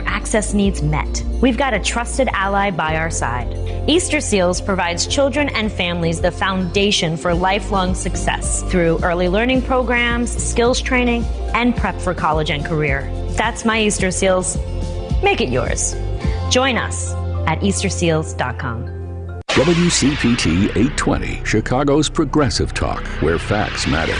access needs met. We've got a trusted ally by our side. Easter Seals provides children and families the foundation for lifelong success through early learning programs, skills training, and prep for college and career. That's my Easter Seals. Make it yours. Join us at easterseals.com. WCPT 820, Chicago's progressive talk, where facts matter.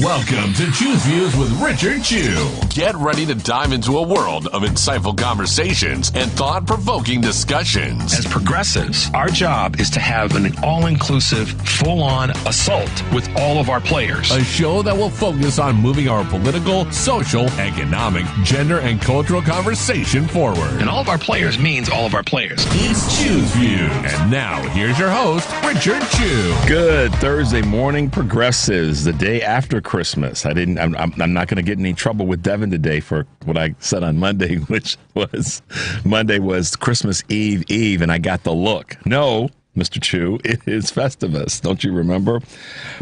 Welcome to Choose Views with Richard Chew. Get ready to dive into a world of insightful conversations and thought-provoking discussions. As progressives, our job is to have an all-inclusive, full-on assault with all of our players. A show that will focus on moving our political, social, economic, gender, and cultural conversation forward. And all of our players means all of our players. It's Choose Views. And now, here's your host, Richard Chew. Good Thursday morning, progressives. The day after Christmas. I'm not going to get in any trouble with Devin today for what I said on Monday, which was Monday was Christmas Eve, and I got the look. No, Mr. Chew, it is Festivus. Don't you remember?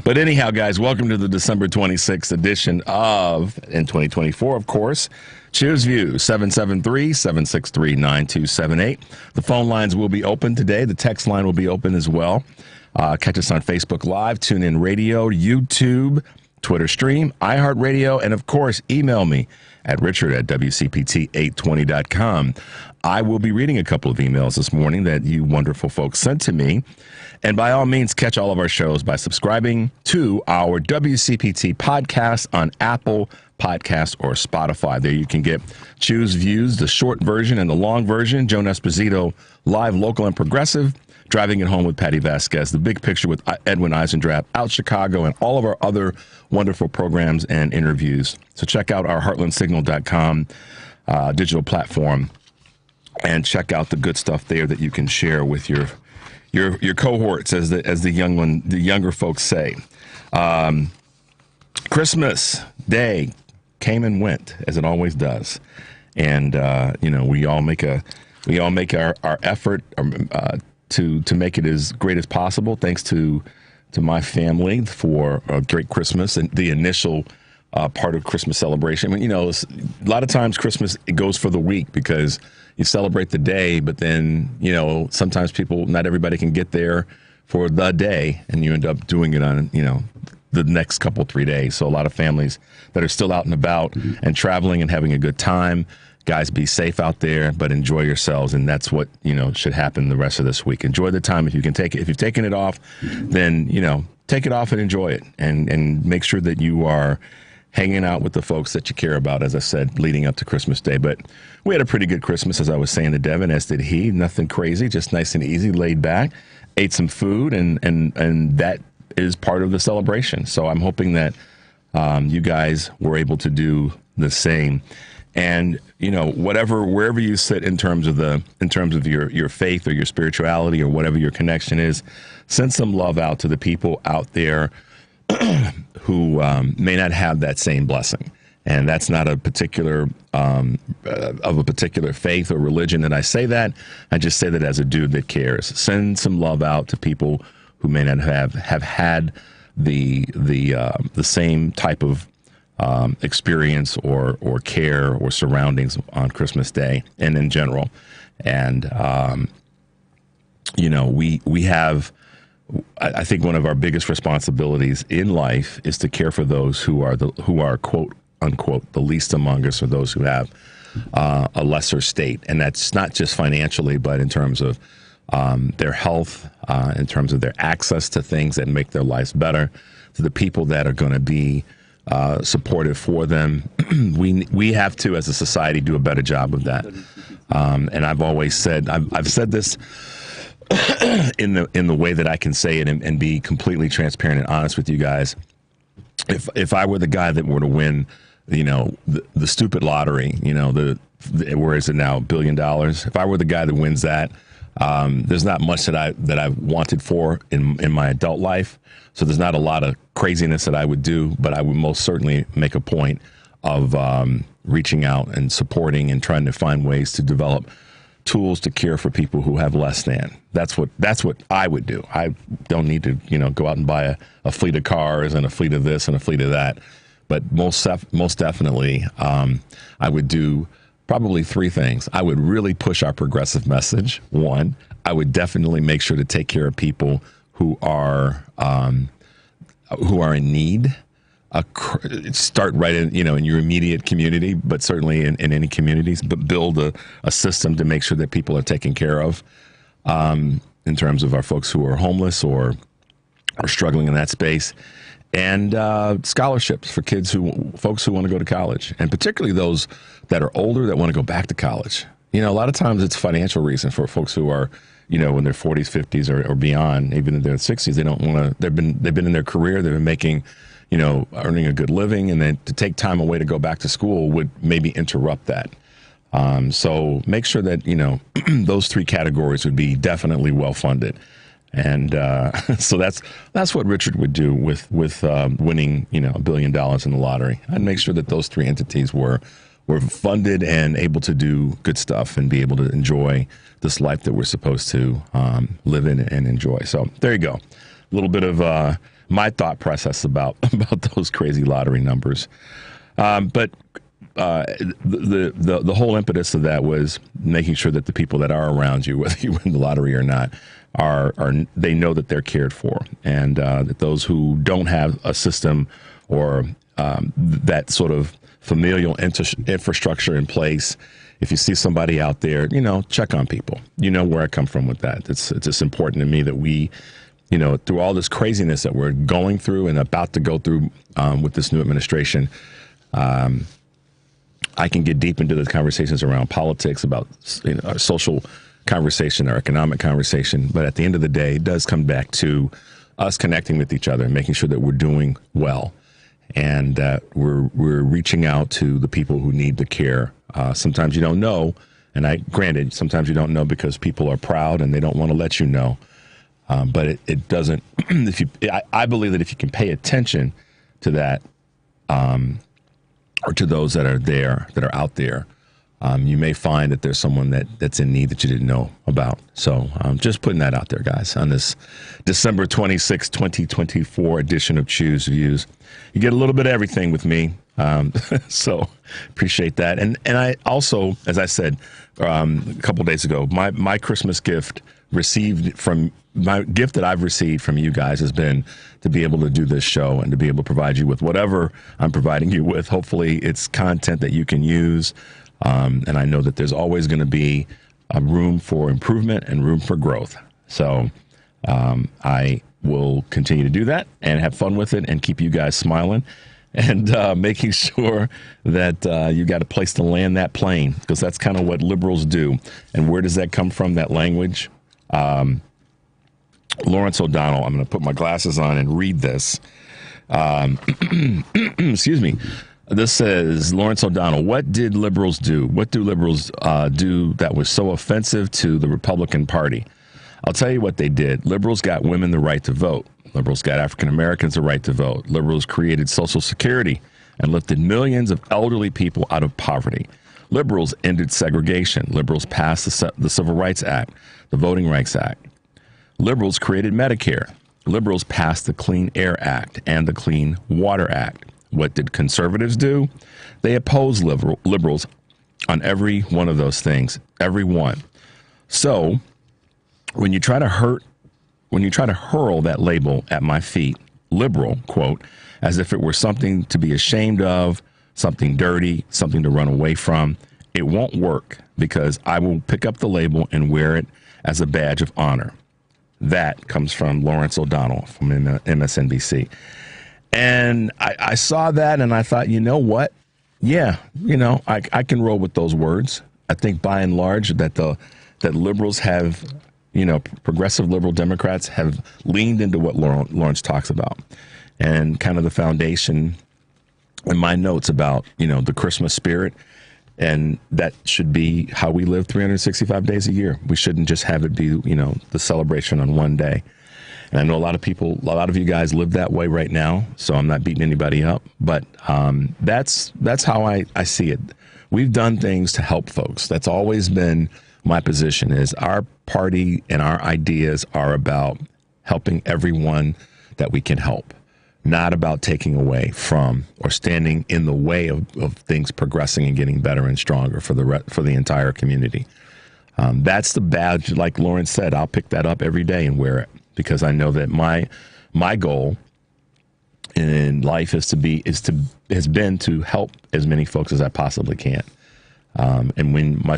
But anyhow, guys, welcome to the December 26th edition of, in 2024, of course, Choose Views, 773-763-9278. The phone lines will be open today. The text line will be open as well. Catch us on Facebook Live, TuneIn Radio, YouTube, Twitter stream, iHeartRadio, and of course, email me at richard@wcpt820.com. I will be reading a couple of emails this morning that you wonderful folks sent to me. And by all means, catch all of our shows by subscribing to our WCPT podcast on Apple Podcasts or Spotify. There you can get Choose Views, the short version and the long version. Joan Esposito, live, local, and progressive. Driving It Home with Patty Vasquez, The Big Picture with Edwin Eisendrath, Out Chicago, and all of our other wonderful programs and interviews. So check out our heartlandsignal.com digital platform and check out the good stuff there that you can share with your cohorts, as the younger folks say. Christmas Day came and went, as it always does, and we all make our effort. To make it as great as possible, thanks to my family for a great Christmas and the initial part of Christmas celebration. I mean, a lot of times Christmas, it goes for the week because you celebrate the day, but then, sometimes not everybody can get there for the day, and you end up doing it on, the next 3 days. So a lot of families that are still out and about and traveling and having a good time. Guys, be safe out there, but enjoy yourselves, and that's what should happen the rest of this week. Enjoy the time if you can take it. If you've taken it off, then take it off and enjoy it, and make sure that you are hanging out with the folks that you care about. As I said, leading up to Christmas Day, but we had a pretty good Christmas, as I was saying to Devin, as did he. Nothing crazy, just nice and easy, laid back. Ate some food, and that is part of the celebration. So I'm hoping that you guys were able to do the same. And wherever you sit in terms of your faith or your spirituality or whatever your connection is, send some love out to the people out there who may not have that same blessing. And that's not a particular of a particular faith or religion that I say that. I just say that as a dude that cares. Send some love out to people who may not have had the same type of experience or care or surroundings on Christmas Day and in general. And, we have, I think one of our biggest responsibilities in life is to care for those who are quote unquote, the least among us, or those who have a lesser state. And that's not just financially, but in terms of their health, in terms of their access to things that make their lives better, to the people that are going to be supportive for them. We have to, as a society, do a better job of that. And I've always said, I've said this in the way that I can say it and be completely transparent and honest with you guys. If I were the guy that were to win, the stupid lottery, where is it now, $1 billion? If I were the guy that wins that, there's not much that I've wanted for in my adult life. So there's not a lot of craziness that I would do, but I would most certainly make a point of reaching out and supporting and trying to find ways to develop tools to care for people who have less than. That's what I would do. I don't need to, go out and buy a fleet of cars and a fleet of this and a fleet of that. But most definitely, I would do probably three things. I would really push our progressive message. One, I would definitely make sure to take care of people who are in need. Start right in, in your immediate community, but certainly in any communities, but build a system to make sure that people are taken care of in terms of our folks who are homeless or are struggling in that space. And scholarships for folks who want to go to college, and particularly those that are older that want to go back to college. A lot of times it's financial reason for folks who are, in their 40s, 50s, or beyond, even in their 60s. They don't want to. They've been in their career. They've been making, earning a good living, and then to take time away to go back to school would maybe interrupt that. So make sure that those three categories would be definitely well funded. And so that's what Richard would do with winning $1 billion in the lottery. I'd make sure that those three entities were funded and able to do good stuff and be able to enjoy this life that we're supposed to live in and enjoy. So there you go, a little bit of my thought process about those crazy lottery numbers. But the whole impetus of that was making sure that the people that are around you, whether you win the lottery or not, they know that they're cared for, and that those who don't have a system or that sort of familial infrastructure in place, if you see somebody out there, check on people. Where I come from with that. It's just important to me that we, through all this craziness that we're going through and about to go through with this new administration, I can get deep into the conversations around politics, about our social conversation, our economic conversation. But at the end of the day, it does come back to us connecting with each other and making sure that we're doing well, and that we're reaching out to the people who need the care. Sometimes you don't know, and granted, sometimes you don't know because people are proud and they don't want to let you know. But it doesn't. I believe that if you can pay attention to that, or to those that are out there, you may find that there's someone that's in need that you didn't know about. So just putting that out there, guys, on this December 26, 2024 edition of Choose Views. You get a little bit of everything with me. So appreciate that. And I also, as I said a couple days ago, my Christmas gift my gift that I've received from you guys has been to be able to do this show and to be able to provide you with whatever I'm providing you with. Hopefully it's content that you can use. And I know that there's always going to be a room for improvement and room for growth. So I will continue to do that and have fun with it and keep you guys smiling and making sure that you got a place to land that plane, because that's kind of what liberals do. And where does that come from, that language? Lawrence O'Donnell, I'm going to put my glasses on and read this. Excuse me. This says, Lawrence O'Donnell, what did liberals do? What do liberals do that was so offensive to the Republican Party? I'll tell you what they did. Liberals got women the right to vote. Liberals got African Americans the right to vote. Liberals created Social Security and lifted millions of elderly people out of poverty. Liberals ended segregation. Liberals passed the Civil Rights Act, the Voting Rights Act. Liberals created Medicare. Liberals passed the Clean Air Act and the Clean Water Act. What did conservatives do? They opposed liberals on every one of those things, every one. So when you try to hurl that label at my feet, liberal, quote, as if it were something to be ashamed of, something dirty, something to run away from, it won't work, because I will pick up the label and wear it as a badge of honor. That comes from Lawrence O'Donnell from MSNBC. And I saw that and I thought, you know what? Yeah, I can roll with those words. I think by and large that liberals have, progressive liberal Democrats have leaned into what Lawrence talks about, and kind of the foundation in my notes about, the Christmas spirit. And that should be how we live 365 days a year. We shouldn't just have it be, the celebration on one day. And I know a lot of you guys live that way right now, so I'm not beating anybody up. But that's how I see it. We've done things to help folks. That's always been my position, is our party and our ideas are about helping everyone that we can help. not about taking away from or standing in the way of things progressing and getting better and stronger for the entire community. That's the badge, like Lauren said. I'll pick that up every day and wear it because I know that my goal in life has been to help as many folks as I possibly can. And when my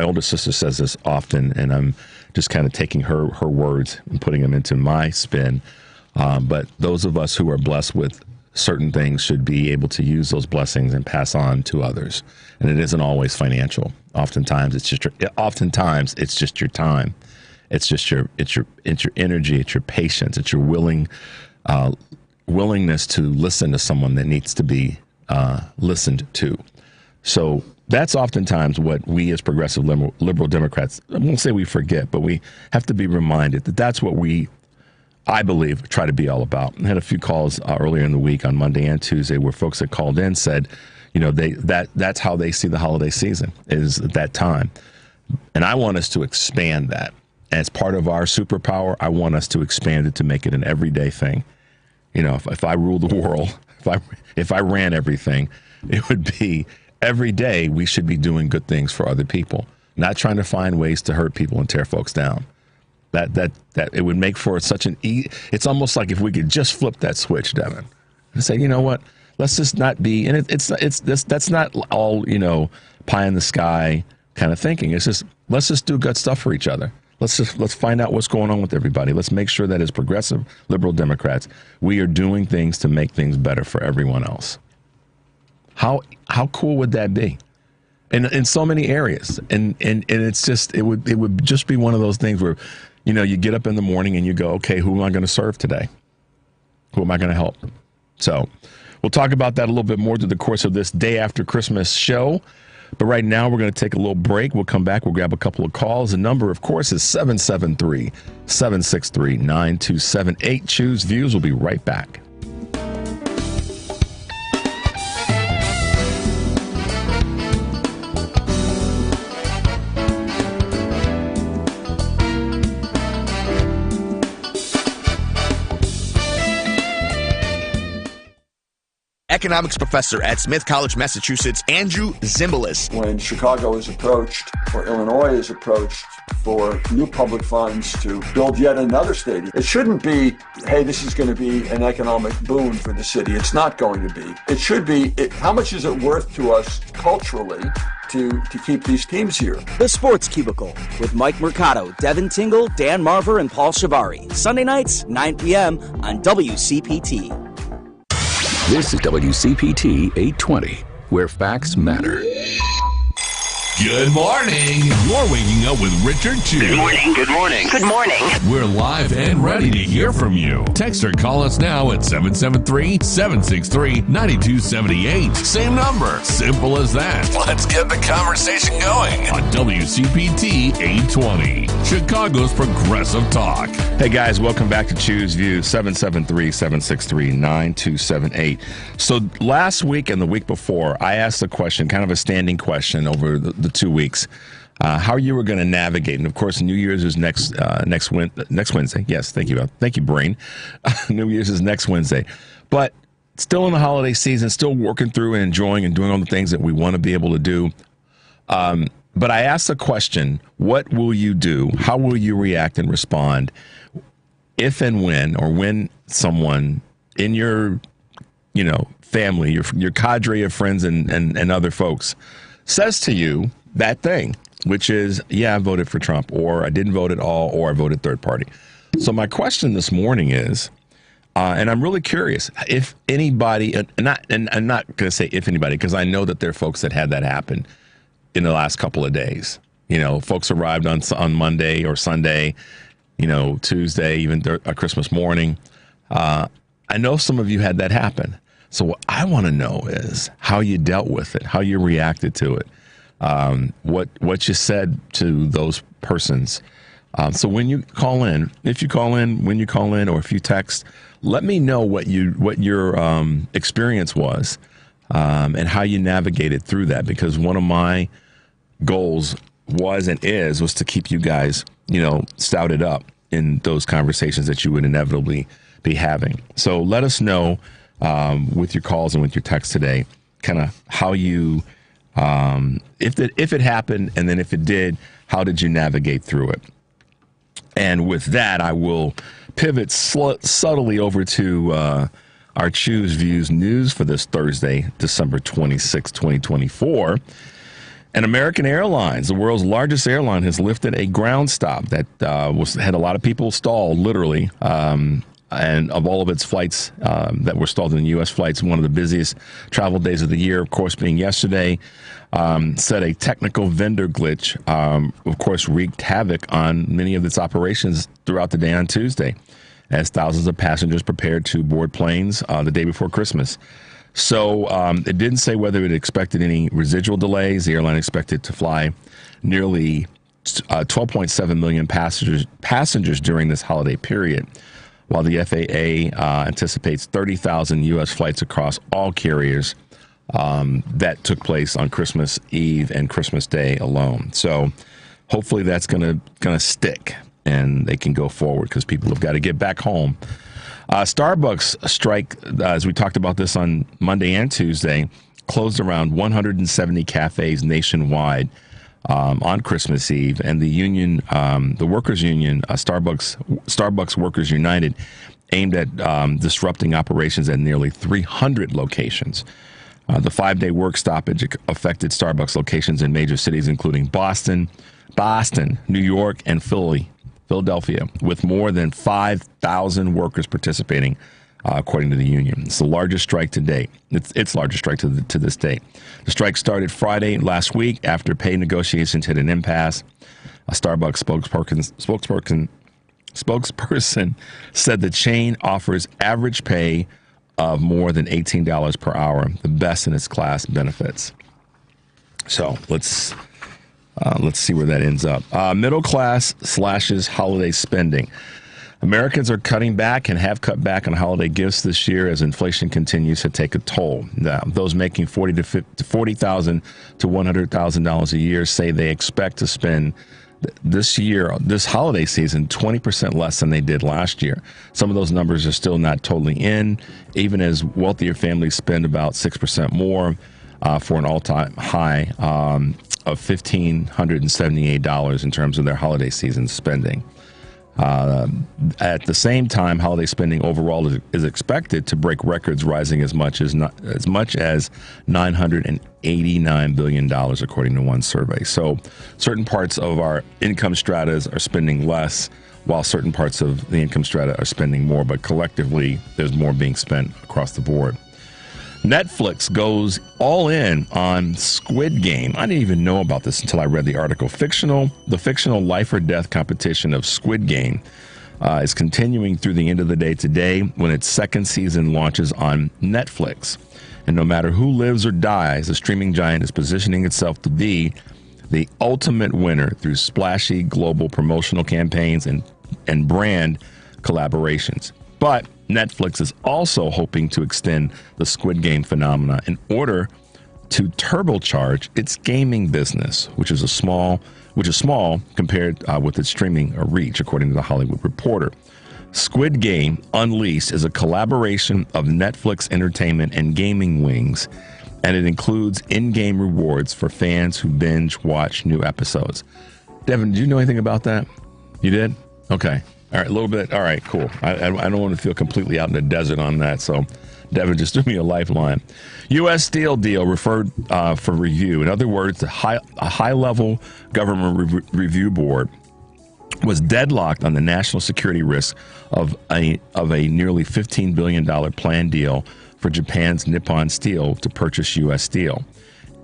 older sister says this often, and I'm just kind of taking her words and putting them into my spin. But those of us who are blessed with certain things should be able to use those blessings and pass on to others. And it isn't always financial. Oftentimes it's just your time. It's just your energy. It's your patience. It's your willingness to listen to someone that needs to be listened to. So that's oftentimes what we as progressive liberal Democrats, I won't say we forget, but we have to be reminded that that's what I believe, try to be all about. I had a few calls earlier in the week on Monday and Tuesday where folks that called in said, that's how they see the holiday season is that time. And I want us to expand that. As part of our superpower, I want us to expand it to make it an everyday thing. If I ruled the world, if I ran everything, it would be every day we should be doing good things for other people, not trying to find ways to hurt people and tear folks down. That it would make for such it's almost like if we could just flip that switch, Devin, and say, you know what, let's just not be, and that's not all, pie in the sky kind of thinking. It's just, let's just do good stuff for each other. Let's find out what's going on with everybody. Let's make sure that as progressive liberal Democrats, we are doing things to make things better for everyone else. How cool would that be? In so many areas. And it's just, it would just be one of those things where, you get up in the morning and you go, okay, who am I going to serve today? Who am I going to help? So we'll talk about that a little bit more through the course of this day after Christmas show. But right now we're going to take a little break. We'll come back. We'll grab a couple of calls. The number, of course, is 773-763-9278. Choose Views. We'll be right back. Economics professor at Smith College, Massachusetts, Andrew Zimbalist. When Chicago is approached, or Illinois is approached for new public funds to build yet another stadium, it shouldn't be, hey, this is going to be an economic boon for the city. It's not going to be. It should be, how much is it worth to us culturally to keep these teams here? The Sports Cubicle with Mike Mercado, Devin Tingle, Dan Marver, and Paul Shavari. Sunday nights, 9 p.m. on WCPT. This is WCPT 820, where facts matter. Good morning. You're waking up with Richard Chu. Good morning. Good morning. Good morning. We're live and ready to hear from you. Text or call us now at 773-763-9278. Same number. Simple as that. Let's get the conversation going on WCPT 820, Chicago's progressive talk. Hey guys, welcome back to Choose View, 773-763-9278. So last week and the week before, I asked a question, kind of a standing question over the 2 weeks, how you were going to navigate. And of course, New Year's is next Wednesday. Yes, thank you, Brain. New Year's is next Wednesday, but still in the holiday season, still working through and enjoying and doing all the things that we want to be able to do. But I asked the question: what will you do? How will you react and respond if and when someone in your, family, your cadre of friends and other folks says to you that thing, which is, yeah, I voted for Trump, or I didn't vote at all, or I voted third party. So my question this morning is, and I'm really curious if anybody, and I'm not going to say if anybody, because I know that there are folks that had that happen in the last couple of days. Folks arrived on Monday or Sunday, Tuesday, even Christmas morning. I know some of you had that happen. So what I want to know is how you dealt with it, how you reacted to it, what you said to those persons. So when you call in, when you call in, or if you text, let me know what your experience was, and how you navigated through that. Because one of my goals was to keep you guys, stouted up in those conversations that you would inevitably be having. So let us know with your calls and with your texts today, kind of how you, if it happened, and then if it did, how did you navigate through it? And with that, I will pivot subtly over to our Choose Views news for this Thursday, December 26, 2024. And American Airlines, the world's largest airline, has lifted a ground stop that had a lot of people stalled, literally. And of all of its flights that were stalled in the U.S. flights, one of the busiest travel days of the year, of course, being yesterday, said a technical vendor glitch, of course, wreaked havoc on many of its operations throughout the day on Tuesday, as thousands of passengers prepared to board planes the day before Christmas. So it didn't say whether it expected any residual delays. The airline expected to fly nearly 12.7 million passengers during this holiday period, while the FAA anticipates 30,000 U.S. flights across all carriers that took place on Christmas Eve and Christmas Day alone. So hopefully that's going to stick and they can go forward, because people have got to get back home. Starbucks strike, as we talked about this on Monday and Tuesday, closed around 170 cafes nationwide on Christmas Eve, and the union, the workers' union, Starbucks Workers United, aimed at disrupting operations at nearly 300 locations. The 5-day work stoppage affected Starbucks locations in major cities including Boston, New York, and Philadelphia, with more than 5,000 workers participating, according to the union. It's the largest strike to date. It's largest strike to this date. The strike started Friday last week after pay negotiations hit an impasse. A Starbucks spokesperson said the chain offers average pay of more than $18 per hour, the best in its class benefits. So let's see where that ends up. Middle class slashes holiday spending. Americans are cutting back and have cut back on holiday gifts this year as inflation continues to take a toll. Now, those making $40,000 to $100,000 a year say they expect to spend this holiday season, 20% less than they did last year. Some of those numbers are still not totally in, even as wealthier families spend about 6% more for an all-time high of $1,578 in terms of their holiday season spending. At the same time, holiday spending overall is expected to break records, rising as much as $989 billion, according to one survey. So certain parts of our income stratas are spending less, while certain parts of the income strata are spending more, but collectively there's more being spent across the board. Netflix goes all in on Squid Game. I didn't even know about this until I read the article. The fictional life or death competition of Squid Game is continuing through the end of the day today when its second season launches on Netflix. And no matter who lives or dies, the streaming giant is positioning itself to be the ultimate winner through splashy global promotional campaigns and brand collaborations. But Netflix is also hoping to extend the Squid Game phenomena in order to turbocharge its gaming business, which is small compared with its streaming reach, according to the Hollywood Reporter. Squid Game Unleashed is a collaboration of Netflix Entertainment and Gaming Wings, and it includes in-game rewards for fans who binge watch new episodes. Devin, did you know anything about that? You did? Okay. All right, a little bit. All right, cool. I don't want to feel completely out in the desert on that, so Devin just threw me a lifeline. U.S. Steel deal referred for review. In other words, a high-level government review board was deadlocked on the national security risk of a nearly $15 billion planned deal for Japan's Nippon Steel to purchase U.S. Steel,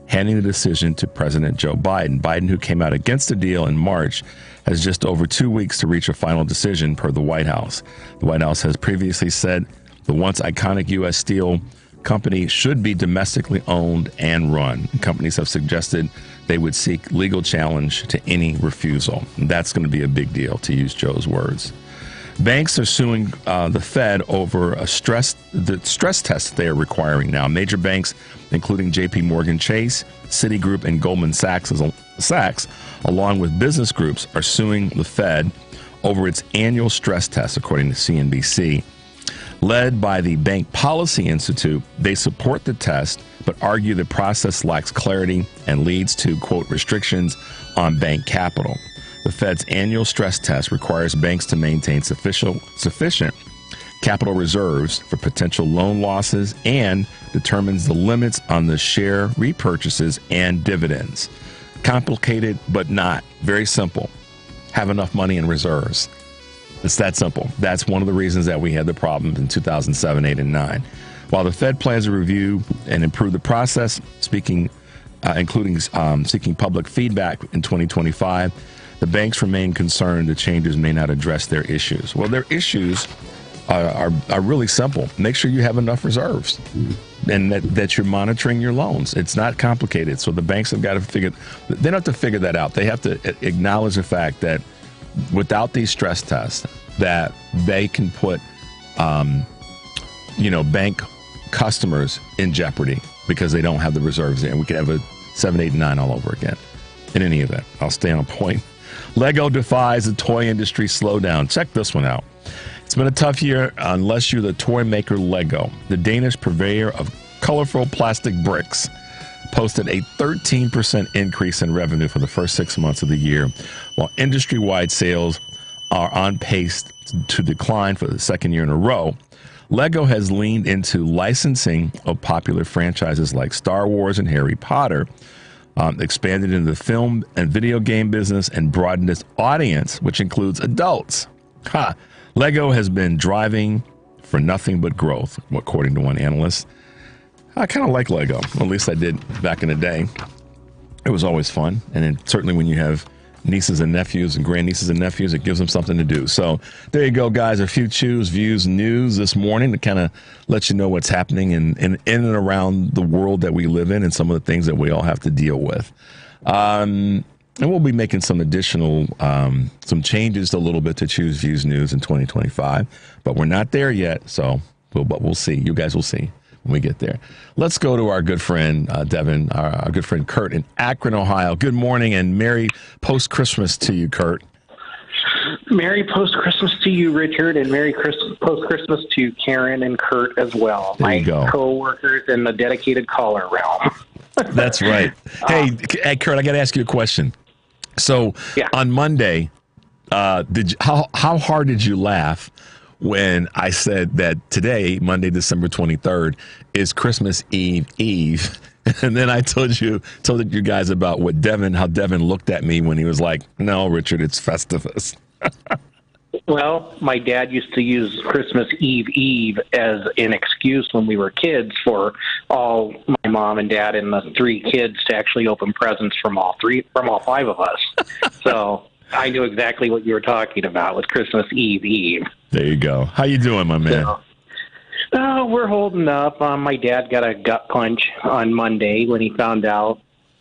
handing the decision to President Joe Biden. Biden, who came out against the deal in March, has just over 2 weeks to reach a final decision, per the White House. The White House has previously said the once iconic U.S. Steel company should be domestically owned and run. Companies have suggested they would seek legal challenge to any refusal. And that's going to be a big deal, to use Joe's words. Banks are suing the Fed over the stress test they are requiring now. Major banks, including J.P. Morgan Chase, Citigroup, and Goldman Sachs, along with business groups, are suing the Fed over its annual stress test, according to CNBC. Led by the Bank Policy Institute, they support the test, but argue the process lacks clarity and leads to, quote, restrictions on bank capital. The Fed's annual stress test requires banks to maintain sufficient capital reserves for potential loan losses and determines the limits on the share repurchases and dividends. Complicated, but not. Very simple. Have enough money in reserves. It's that simple. That's one of the reasons that we had the problems in 2007, 8, and 9. While the Fed plans to review and improve the process, including seeking public feedback in 2025, the banks remain concerned the changes may not address their issues. Well, their issues are really simple. Make sure you have enough reserves and that you're monitoring your loans. It's not complicated. So the banks have got to they don't have to figure that out. They have to acknowledge the fact that without these stress tests, that they can put, bank customers in jeopardy because they don't have the reserves there. And we could have a 7, 8, and 9 all over again. In any event, I'll stay on point. Lego defies the toy industry slowdown. Check this one out. It's been a tough year unless you're the toy maker Lego. The Danish purveyor of colorful plastic bricks posted a 13% increase in revenue for the first 6 months of the year, while industry-wide sales are on pace to decline for the second year in a row. Lego has leaned into licensing of popular franchises like Star Wars and Harry Potter, expanded into the film and video game business, and broadened its audience, which includes adults. Lego has been driving for nothing but growth, according to one analyst. I kind of like Lego. At least I did back in the day. It was always fun. And then certainly when you have nieces and nephews and grandnieces and nephews, it gives them something to do. So there you go, guys. A few Choose Views news this morning to kind of let you know what's happening in and around the world that we live in and some of the things that we all have to deal with. And we'll be making some additional, some changes a little bit to Choose Views news in 2025. But we're not there yet, but we'll see. You guys will see when we get there. Let's go to our good friend, Devin, our good friend Kurt in Akron, Ohio. Good morning and Merry post-Christmas to you, Kurt. Merry post-Christmas to you, Richard, and Merry post-Christmas to Karen and Kurt as well. There you go. My co-workers in the dedicated caller realm. That's right. Hey, Kurt, I got to ask you a question. So on Monday, how hard did you laugh when I said that today, Monday, December 23rd, is Christmas Eve, and then I told you guys about how Devin looked at me when he was like, "No, Richard, it's Festivus." Well, my dad used to use Christmas Eve as an excuse when we were kids for all my mom and dad and the 3 kids to actually open presents from all 5 of us. So I knew exactly what you were talking about with Christmas Eve. There you go. How you doing, my man? We're holding up. My dad got a gut punch on Monday when he found out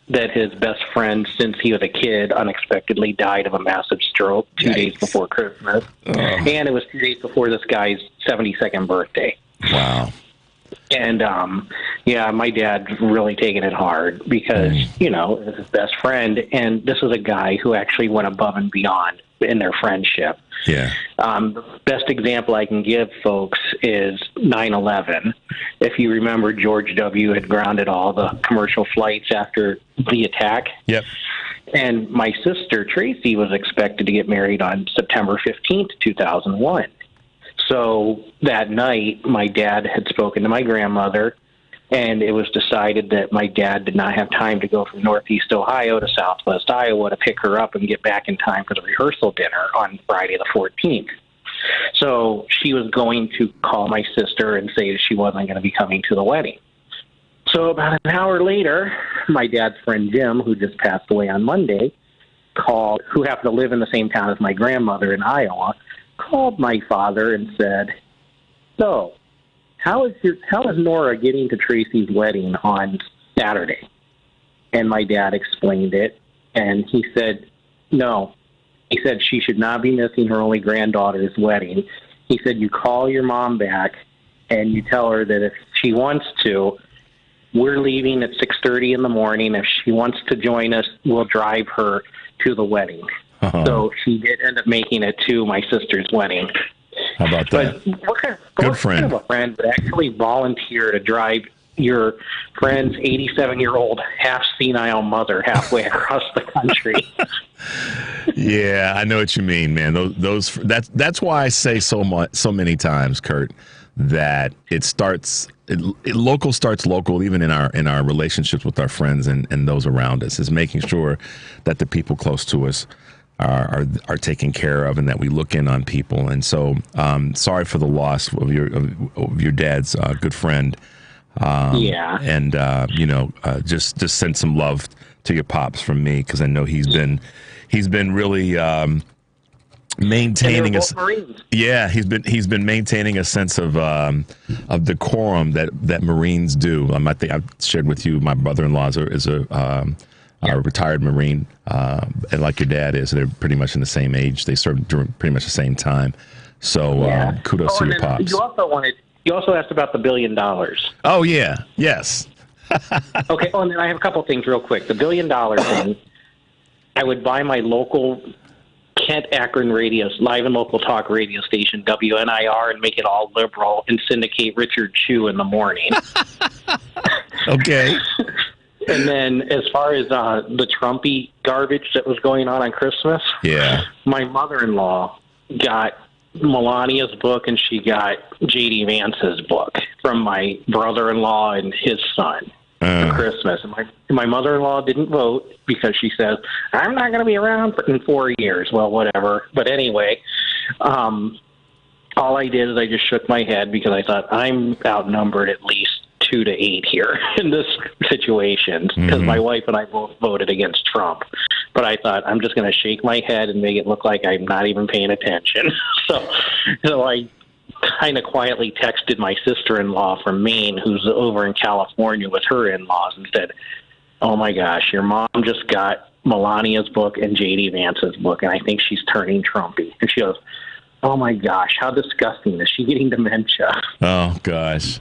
that his best friend since he was a kid unexpectedly died of a massive stroke 2 days before Christmas. And it was 2 days before this guy's 72nd birthday. Wow. And, my dad's really taking it hard because, it was his best friend. And this is a guy who actually went above and beyond in their friendship. Yeah. The best example I can give, folks, is 9/11. If you remember, George W. had grounded all the commercial flights after the attack. Yep. And my sister, Tracy, was expected to get married on September 15th, 2001. So that night, my dad had spoken to my grandmother, and it was decided that my dad did not have time to go from Northeast Ohio to Southwest Iowa to pick her up and get back in time for the rehearsal dinner on Friday the 14th. So she was going to call my sister and say that she wasn't going to be coming to the wedding. So about an hour later, my dad's friend Jim, who just passed away on Monday, who happened to live in the same town as my grandmother in Iowa, called my father and said, "So, how is Nora getting to Tracy's wedding on Saturday?" And my dad explained it, and he said, "No." He said she should not be missing her only granddaughter's wedding. He said, "You call your mom back, and you tell her that if she wants to, we're leaving at 6:30 in the morning. If she wants to join us, we'll drive her to the wedding." So she did end up making it to my sister's wedding. How about that? But what kind friend. of a friend would actually volunteer to drive your friend's 87-year-old half senile mother halfway across the country? Yeah, I know what you mean, man. That's why I say so many times, Kurt, that local starts local, even in our relationships with our friends and those around us, is making sure that the people close to us are taken care of, and that we look in on people. And so, sorry for the loss of your dad's good friend. And just send some love to your pops from me, because I know he's been really maintaining he's been maintaining a sense of decorum that Marines do. I think I've shared with you, my brother-in-law is a retired Marine, and like your dad is, they're pretty much in the same age. They served during pretty much the same time. So kudos to your pops. You also asked about the $1 billion. Oh, yeah. Yes. Okay. Oh, and then I have a couple things real quick. The $1 billion thing, I would buy my local Kent Akron live and local talk radio station, WNIR, and make it all liberal and syndicate Richard Chew in the morning. Okay. And then as far as the Trumpy garbage that was going on Christmas, my mother-in-law got Melania's book, and she got J.D. Vance's book from my brother-in-law and his son for Christmas. And my mother-in-law didn't vote because she says, I'm not going to be around in 4 years. Well, whatever. But anyway, all I did is I just shook my head, because I thought I'm outnumbered at least 2-8 here in this situation, because my wife and I both voted against Trump. But I thought, I'm just going to shake my head and make it look like I'm not even paying attention. So I kind of quietly texted my sister-in-law from Maine, who's over in California with her in-laws, and said, oh my gosh, your mom just got Melania's book and J.D. Vance's book, and I think she's turning Trumpy. And she goes, oh my gosh, how disgusting. Is she getting dementia? Oh, gosh.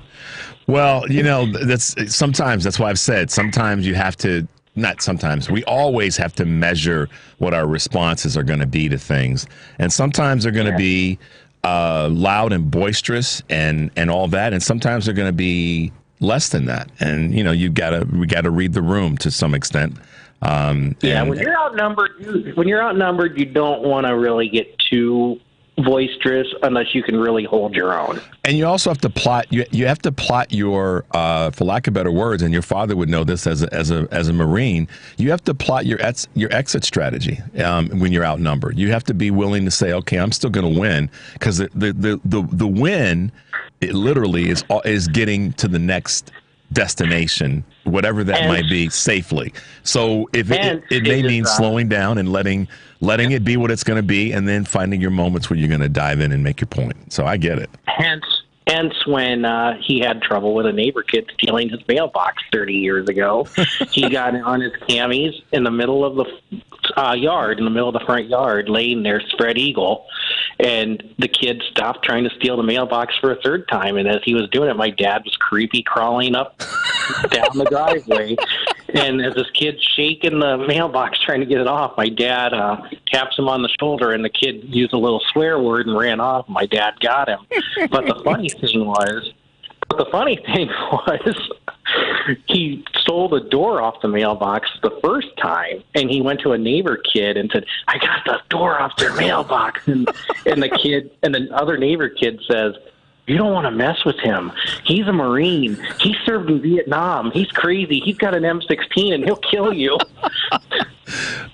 Well, that's why I've said sometimes you have to, not sometimes, we always have to measure what our responses are going to be to things. And sometimes they're going to be loud and boisterous and all that. And sometimes they're going to be less than that. And, we got to read the room to some extent. When you're outnumbered, you don't want to really get too boisterous unless you can really hold your own. And you also have to plot. You have to plot your, for lack of better words, and your father would know this as a Marine. You have to plot your exit strategy when you're outnumbered. You have to be willing to say, okay, I'm still going to win, because the win, it literally is getting to the next destination, whatever that might be, safely. So if it may mean slowing down and letting it be what it's going to be, and then finding your moments where you're going to dive in and make your point. So I get it. Hence when he had trouble with a neighbor kid stealing his mailbox 30 years ago. He got on his camis in the middle of the yard, in the middle of the front yard, laying there spread eagle, and the kid stopped trying to steal the mailbox for a third time. And as he was doing it, my dad was creepy crawling up down the driveway. And as this kid's shaking the mailbox trying to get it off, my dad taps him on the shoulder, and the kid used a little swear word and ran off. My dad got him. But the funny thing was, he stole the door off the mailbox the first time, and he went to a neighbor kid and said, I got the door off their mailbox. And the other neighbor kid says, you don't want to mess with him. He's a Marine. He served in Vietnam. He's crazy. He's got an M16, and he'll kill you.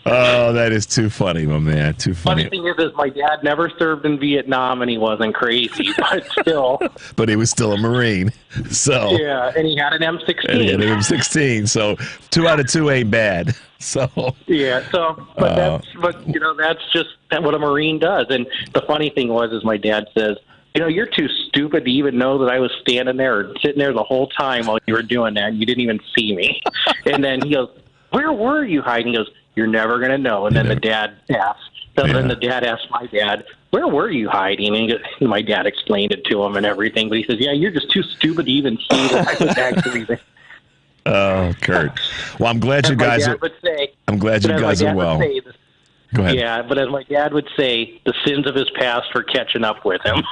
Oh, that is too funny, my man. Too funny. Funny thing is my dad never served in Vietnam, and he wasn't crazy, but still. But he was still a Marine. So yeah, and he had an M16. So 2 out of 2 ain't bad. So yeah. So, that's just what a Marine does. And the funny thing was my dad says, you're too stupid to even know that I was standing there or sitting there the whole time while you were doing that. And you didn't even see me. And then he goes, where were you hiding? He goes, you're never going to know. And then the dad asked. So then the dad asked my dad, where were you hiding? And my dad explained it to him and everything. But he says, yeah, you're just too stupid to even see that I was actually there. Oh, Kurt. Well, I'm glad you guys are. I'm glad you guys are well. Go ahead. Yeah, but as my dad would say, the sins of his past are catching up with him.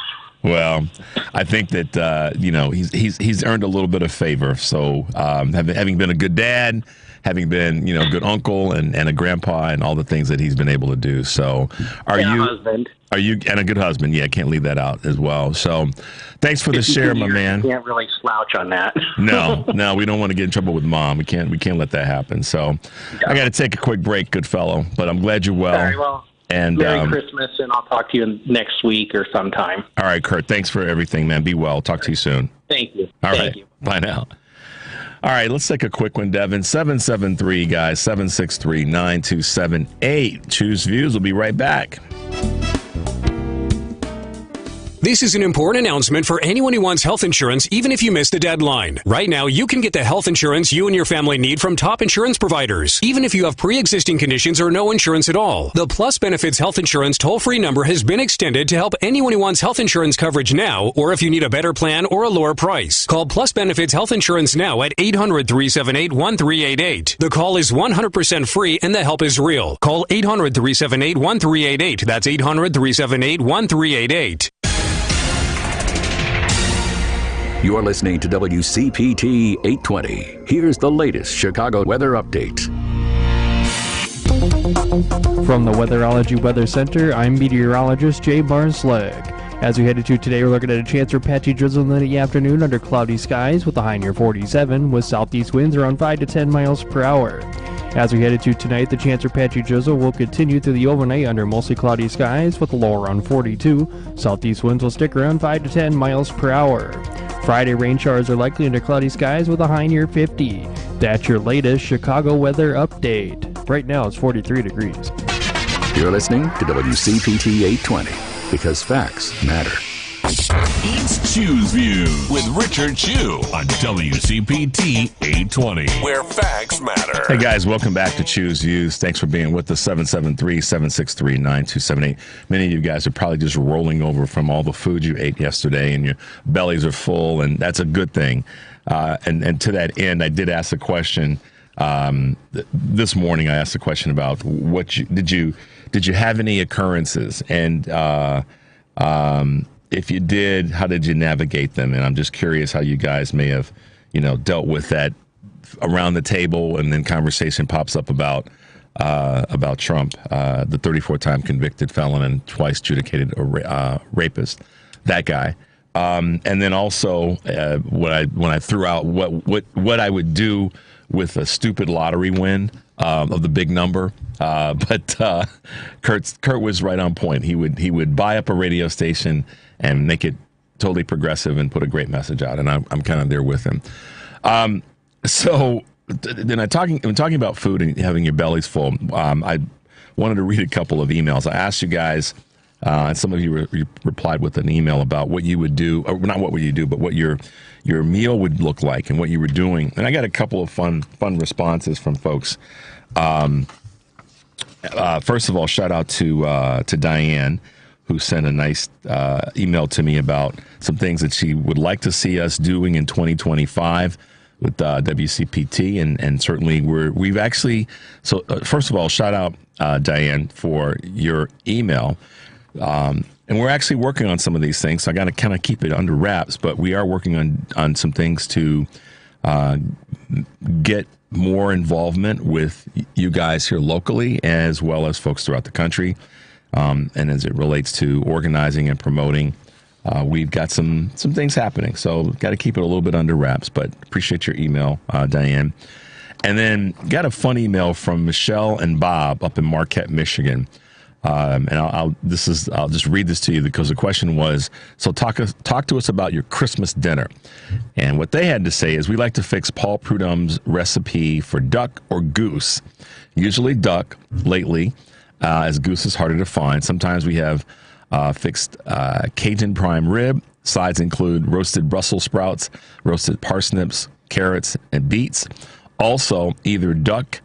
Well, I think that he's earned a little bit of favor. So having been a good dad, having been a good uncle and a grandpa and all the things that he's been able to do. So husband. Are you and a good husband? Yeah, I can't leave that out as well. So thanks for the share, my man. You can't really slouch on that. No, we don't want to get in trouble with mom. We can't let that happen. So I got to take a quick break, good fellow. But I'm glad you're well. Very well. And Merry Christmas, and I'll talk to you next week or sometime. All right, Kurt. Thanks for everything, man. Be well. Talk to you soon. Thank you. Thank you. Bye now. All right, let's take a quick one, Devin. 773, guys, 763-9278. Choose Views. We'll be right back. This is an important announcement for anyone who wants health insurance, even if you missed the deadline. Right now, you can get the health insurance you and your family need from top insurance providers, even if you have pre-existing conditions or no insurance at all. The Plus Benefits Health Insurance toll-free number has been extended to help anyone who wants health insurance coverage now, or if you need a better plan or a lower price. Call Plus Benefits Health Insurance now at 800-378-1388. The call is 100% free and the help is real. Call 800-378-1388. That's 800-378-1388. You're listening to WCPT 820. Here's the latest Chicago weather update. From the Weatherology Weather Center, I'm meteorologist Jay Barnsley. As we head into today, we're looking at a chance for patchy drizzle in the afternoon under cloudy skies with a high near 47, with southeast winds around 5 to 10 miles per hour. As we head into tonight, the chance for patchy drizzle will continue through the overnight under mostly cloudy skies with a low around 42. Southeast winds will stick around 5 to 10 miles per hour. Friday, rain showers are likely under cloudy skies with a high near 50. That's your latest Chicago weather update. Right now, it's 43 degrees. You're listening to WCPT 820 because facts matter. It's Choose View with Richard Chu on WCPT 820, where facts matter. Hey guys, welcome back to Choose Views. Thanks for being with us. 773-763-9278. Many of you guys are probably just rolling over from all the food you ate yesterday and your bellies are full, and that's a good thing. And to that end, I did ask a question this morning. I asked a question about did you have any occurrences, and if you did, how did you navigate them? And I'm just curious how you guys may have, dealt with that around the table, and then conversation pops up about Trump, the 34-time convicted felon and twice adjudicated rapist, that guy. And then also when I threw out what I would do with a stupid lottery win of the big number. But Kurt was right on point. He would buy up a radio station and make it totally progressive and put a great message out. And I'm kind of there with him. So then when talking about food and having your bellies full, I wanted to read a couple of emails. I asked you guys, and some of you replied with an email about what you would do, or not what would you do, but what your meal would look like and what you were doing. And I got a couple of fun responses from folks. First of all, shout out to Diane, who sent a nice email to me about some things that she would like to see us doing in 2025 with WCPT, and certainly we've actually. So first of all, shout out Diane for your email, and we're actually working on some of these things. So I got to kind of keep it under wraps, but we are working on some things to get more involvement with you guys here locally, as well as folks throughout the country. And as it relates to organizing and promoting, we've got some things happening. So got to keep it a little bit under wraps, but appreciate your email, Diane. And then got a fun email from Michelle and Bob up in Marquette, Michigan. And I'll just read this to you because the question was, so talk to us about your Christmas dinner. And what they had to say is, we like to fix Paul Prudhomme's recipe for duck or goose, usually duck lately, as goose is harder to find. Sometimes we have fixed Cajun prime rib. Sides include roasted Brussels sprouts, roasted parsnips, carrots, and beets. Also, either duck,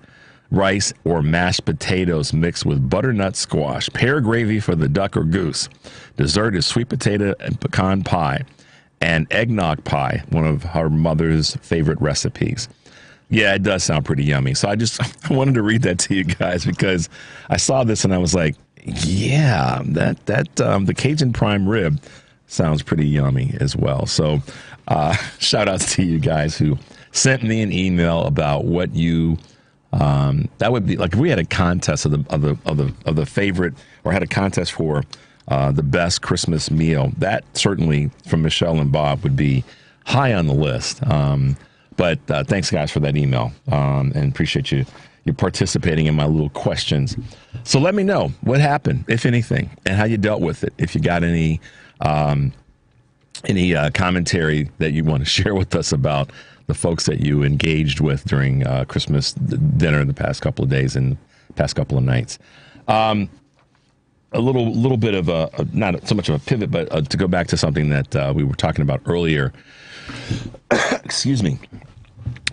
rice, or mashed potatoes mixed with butternut squash. Pear gravy for the duck or goose. Dessert is sweet potato and pecan pie. And eggnog pie, one of her mother's favorite recipes. Yeah, it does sound pretty yummy. So I wanted to read that to you guys because I saw this and I was like, yeah, the Cajun prime rib sounds pretty yummy as well. So shout outs to you guys who sent me an email about what you that would be like if we had a contest of the favorite, or had a contest for the best Christmas meal. That certainly from Michelle and Bob would be high on the list. But thanks, guys, for that email, and appreciate you participating in my little questions. So let me know what happened, if anything, and how you dealt with it. If you got any commentary that you want to share with us about the folks that you engaged with during Christmas dinner in the past couple of days and past couple of nights. A little bit of not so much of a pivot, but to go back to something that we were talking about earlier. Excuse me.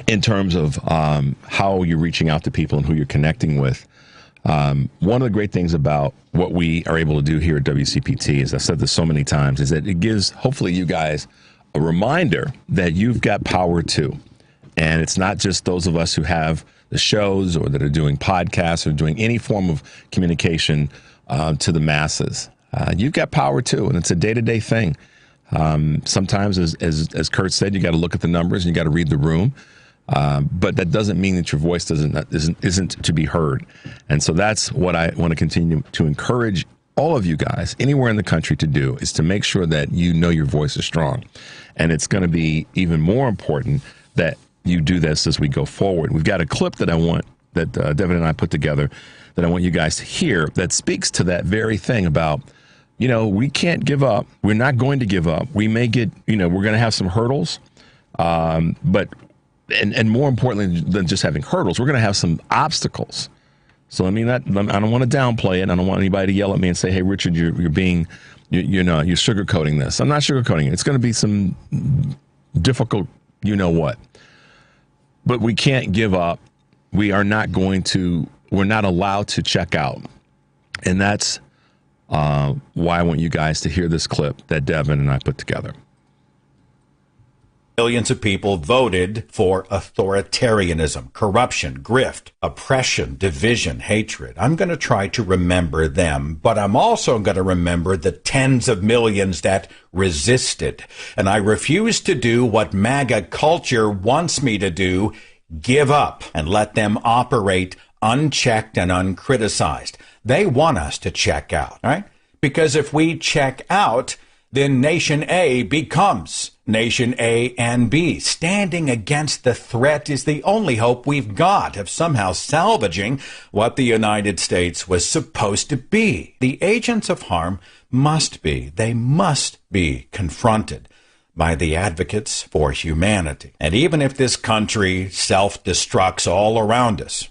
In terms of how you're reaching out to people and who you're connecting with. One of the great things about what we are able to do here at WCPT, as I've said this so many times, is that it gives, hopefully, you guys a reminder that you've got power too. And it's not just those of us who have the shows or that are doing podcasts or doing any form of communication to the masses. You've got power too, and it's a day-to-day thing. Sometimes, as Kurt said, you got to look at the numbers and you got to read the room. But that doesn't mean that your voice isn't to be heard. And so that's what I want to continue to encourage all of you guys anywhere in the country to do, is to make sure that you know your voice is strong. And it's going to be even more important that you do this as we go forward. We've got a clip that Devin and I put together that I want you guys to hear that speaks to that very thing about, we can't give up. We're not going to give up. We may get, we're going to have some hurdles, but And more importantly than just having hurdles, we're going to have some obstacles. So I don't want to downplay it. I don't want anybody to yell at me and say, "Hey, Richard, you're sugarcoating this." I'm not sugarcoating it. It's going to be some difficult, what. But we can't give up. We're not allowed to check out. And that's why I want you guys to hear this clip that Devin and I put together. Millions of people voted for authoritarianism, corruption, grift, oppression, division, hatred. I'm going to try to remember them, but I'm also going to remember the tens of millions that resisted. And I refuse to do what MAGA culture wants me to do, give up and let them operate unchecked and uncriticized. They want us to check out, right? Because if we check out, then Nation A becomes Nation A and B. Standing against the threat is the only hope we've got of somehow salvaging what the United States was supposed to be. The agents of harm must be confronted by the advocates for humanity. And even if this country self-destructs all around us,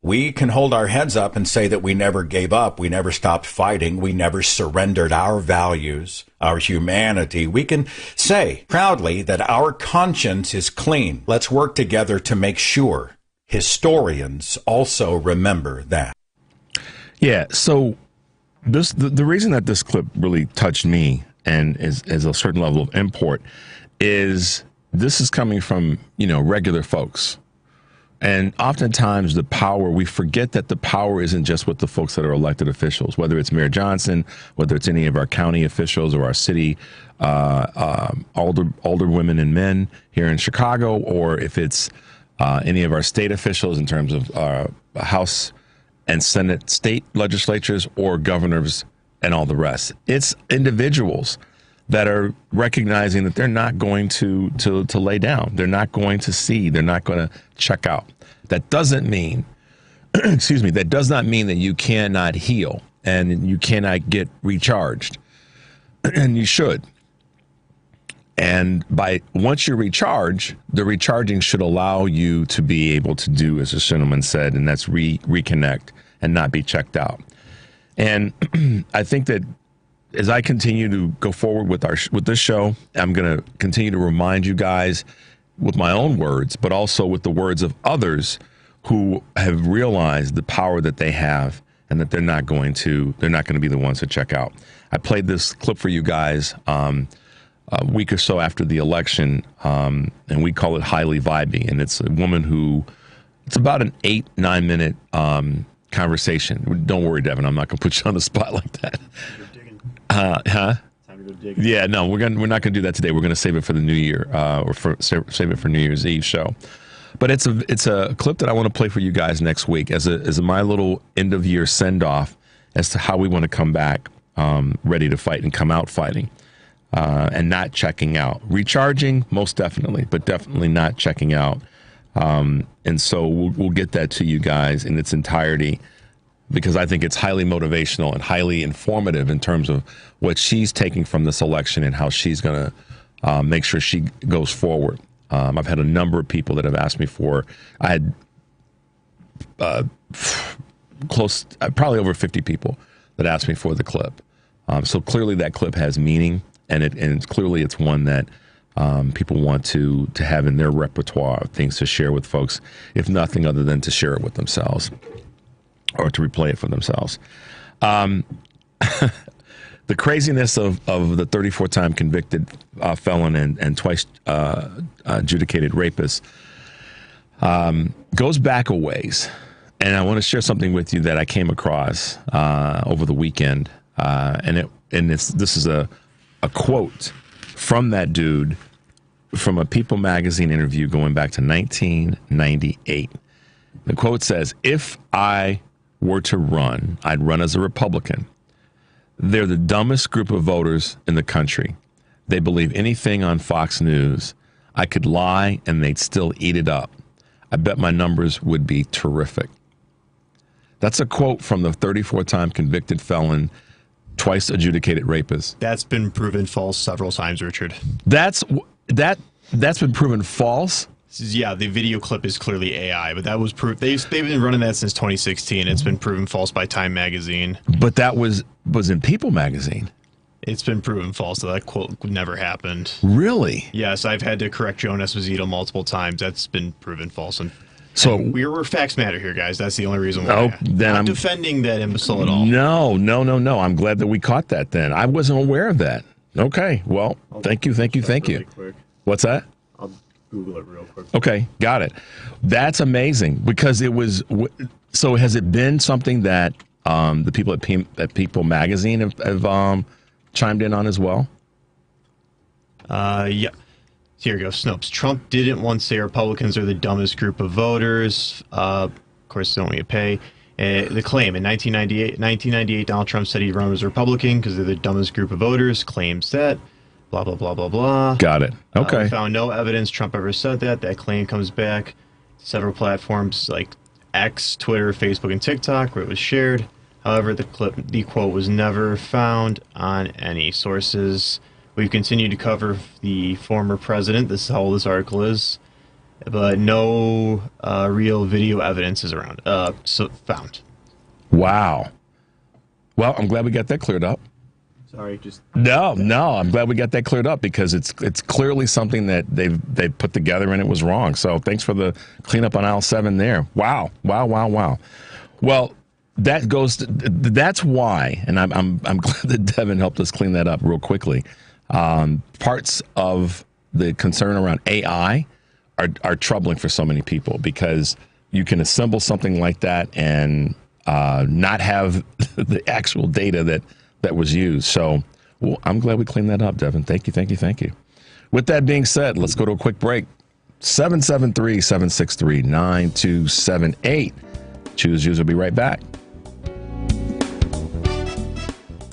we can hold our heads up and say that we never gave up, we never stopped fighting, we never surrendered our values, our humanity. We can say proudly that our conscience is clean. Let's work together to make sure historians also remember that. Yeah, so the reason that this clip really touched me and is a certain level of import is this is coming from, regular folks. And oftentimes we forget that the power isn't just with the folks that are elected officials, whether it's Mayor Johnson, whether it's any of our county officials or our city older women and men here in Chicago, or if it's any of our state officials in terms of House and Senate state legislatures or governors and all the rest. It's individuals that are recognizing that they're not going to lay down. They're not going to see. They're not going to check out. That doesn't mean, that does not mean that you cannot heal and you cannot get recharged. And you should. And once you recharge, the recharging should allow you to be able to do, as the gentleman said, and that's reconnect and not be checked out. And I think that as I continue to go forward with this show, I'm going to continue to remind you guys with my own words, but also with the words of others who have realized the power that they have and that they're not going to be the ones to check out. I played this clip for you guys a week or so after the election, and we call it Highly Vibey. And it's a woman who, it's about an 8-9 minute conversation. Don't worry, Devin, I'm not going to put you on the spot like that. Time to go digging. Yeah, no, we're not going to do that today. We're going to save it for the New Year, save it for New Year's Eve show. But it's a clip that I want to play for you guys next week as my little end of year send off as to how we want to come back ready to fight and come out fighting and not checking out. Recharging, most definitely, but definitely not checking out. And so we'll get that to you guys in its entirety, because I think it's highly motivational and highly informative in terms of what she's taking from this election and how she's going to make sure she goes forward. I've had a number of people that have asked me for, I had probably over 50 people that asked me for the clip. So clearly that clip has meaning, and clearly it's one that people want to have in their repertoire of things to share with folks, if nothing other than to share it with themselves or to replay it for themselves. The craziness of the 34-time convicted felon and twice adjudicated rapist goes back a ways. And I want to share something with you that I came across over the weekend. This is a quote from that dude from a People magazine interview going back to 1998. The quote says, "If I were to run, I'd run as a Republican. They're the dumbest group of voters in the country. They believe anything on Fox News. I could lie and they'd still eat it up. I bet my numbers would be terrific." That's a quote from the 34-time convicted felon, twice adjudicated rapist. That's been proven false several times, Richard. That's been proven false? Yeah, the video clip is clearly AI, but that was proof. They've been running that since 2016. It's been proven false by Time Magazine. But that was in People Magazine. It's been proven false, so that quote never happened. Really? Yes, I've had to correct Joan Esposito multiple times. That's been proven false. So we're facts matter here, guys. That's the only reason why. Oh, then I'm defending that imbecile at all. No. I'm glad that we caught that then. I wasn't aware of that. Okay, well, thank you. Really quick. What's that? I'll Google it real quick. Okay, got it. That's amazing, because it was. So has it been something that the people at People Magazine have chimed in on as well? Yeah. Here we go. Snopes. Trump didn't once say Republicans are the dumbest group of voters. Of course, they don't get pay. The claim in 1998, Donald Trump said he'd run as a Republican because they're the dumbest group of voters. Claims that. Blah, blah, blah, blah, blah. Got it. Okay. We found no evidence Trump ever said that. That claim comes back to several platforms like X, Twitter, Facebook, and TikTok, where it was shared. However, the quote was never found on any sources. We've continued to cover the former president. This is how old this article is. But no real video evidence is around. Found. Wow. Well, I'm glad we got that cleared up. Sorry, No, I'm glad we got that cleared up, because it's clearly something that they've put together and it was wrong. So thanks for the cleanup on aisle 7 there. Wow. Well, that's why, and I'm glad that Devin helped us clean that up real quickly. Parts of the concern around AI are troubling for so many people, because you can assemble something like that and not have the actual data that was used. So I'm glad we cleaned that up, Devin. Thank you. With that being said, let's go to a quick break. 773-763-9278. Choose Use will be right back.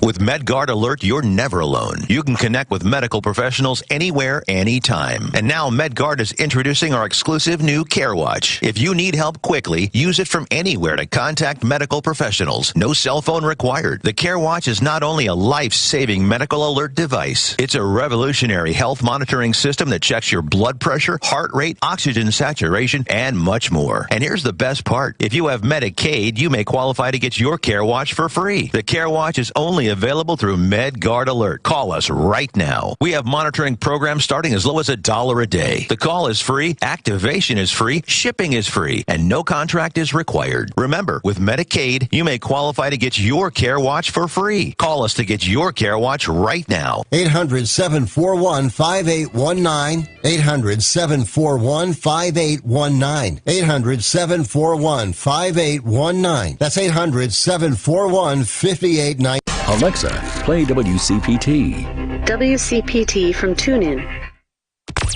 With MedGuard Alert, you're never alone. You can connect with medical professionals anywhere, anytime. And now MedGuard is introducing our exclusive new Care Watch. If you need help quickly, use it from anywhere to contact medical professionals. No cell phone required. The Care Watch is not only a life-saving medical alert device, it's a revolutionary health monitoring system that checks your blood pressure, heart rate, oxygen saturation, and much more. And here's the best part. If you have Medicaid, you may qualify to get your Care Watch for free. The Care Watch is only available available through MedGuard Alert. Call us right now. We have monitoring programs starting as low as $1 a day. The call is free, activation is free, shipping is free, and no contract is required. Remember, with Medicaid, you may qualify to get your Care Watch for free. Call us to get your Care Watch right now. 800-741-5819. 800-741-5819. 800-741-5819. That's 800-741-5819. Alexa, play WCPT. WCPT from TuneIn.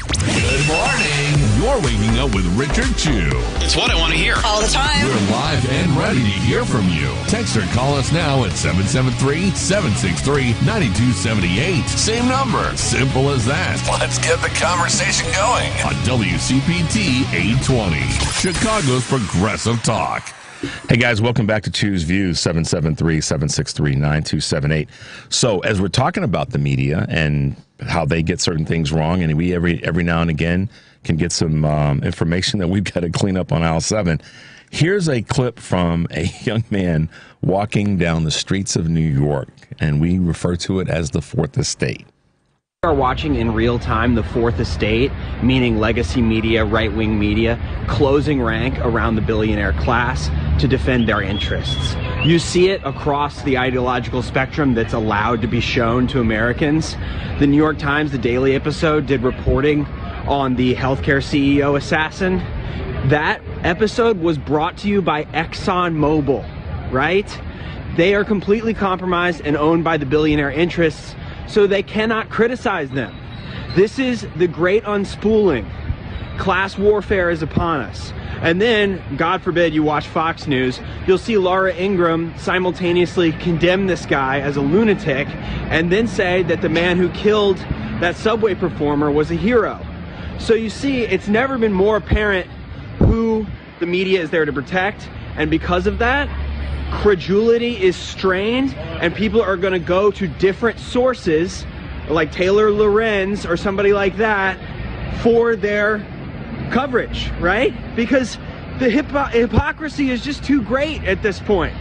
Good morning. You're waking up with Richard Chew. It's what I want to hear. All the time. We're live and ready to hear from you. Text or call us now at 773-763-9278. Same number. Simple as that. Let's get the conversation going on WCPT 820. Chicago's Progressive Talk. Hey guys, welcome back to Choose Views, 773-763-9278. So as we're talking about the media and how they get certain things wrong, and we every now and again can get some information that we've got to clean up on aisle 7. Here's a clip from a young man walking down the streets of New York, and we refer to it as the Fourth Estate. We are watching in real time the Fourth Estate, meaning legacy media, right-wing media, closing rank around the billionaire class to defend their interests. You see it across the ideological spectrum that's allowed to be shown to Americans. The New York Times, the Daily episode, did reporting on the healthcare CEO assassin. That episode was brought to you by ExxonMobil, right? They are completely compromised and owned by the billionaire interests, so they cannot criticize them. This is the great unspooling. Class warfare is upon us. And then, God forbid you watch Fox News, you'll see Laura Ingraham simultaneously condemn this guy as a lunatic and then say that the man who killed that Subway performer was a hero. So you see, it's never been more apparent who the media is there to protect, and because of that, credulity is strained, and people are going to go to different sources like Taylor Lorenz or somebody like that for their coverage, right? Because the hypocrisy is just too great at this point.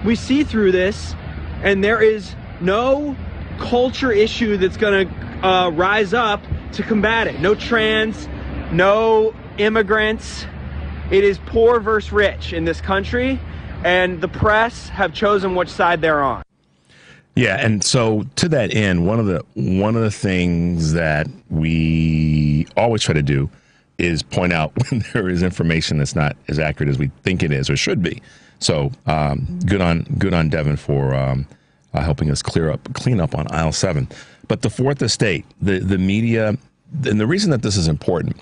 We see through this, and there is no culture issue that's going to rise up to combat it. No trans, no immigrants. It is poor versus rich in this country, and the press have chosen which side they're on. Yeah, and so to that end, one of the things that we always try to do is point out when there is information that's not as accurate as we think it is or should be. So good on Devin for helping us clean up on aisle 7. But the Fourth Estate, the media, and the reason that this is important,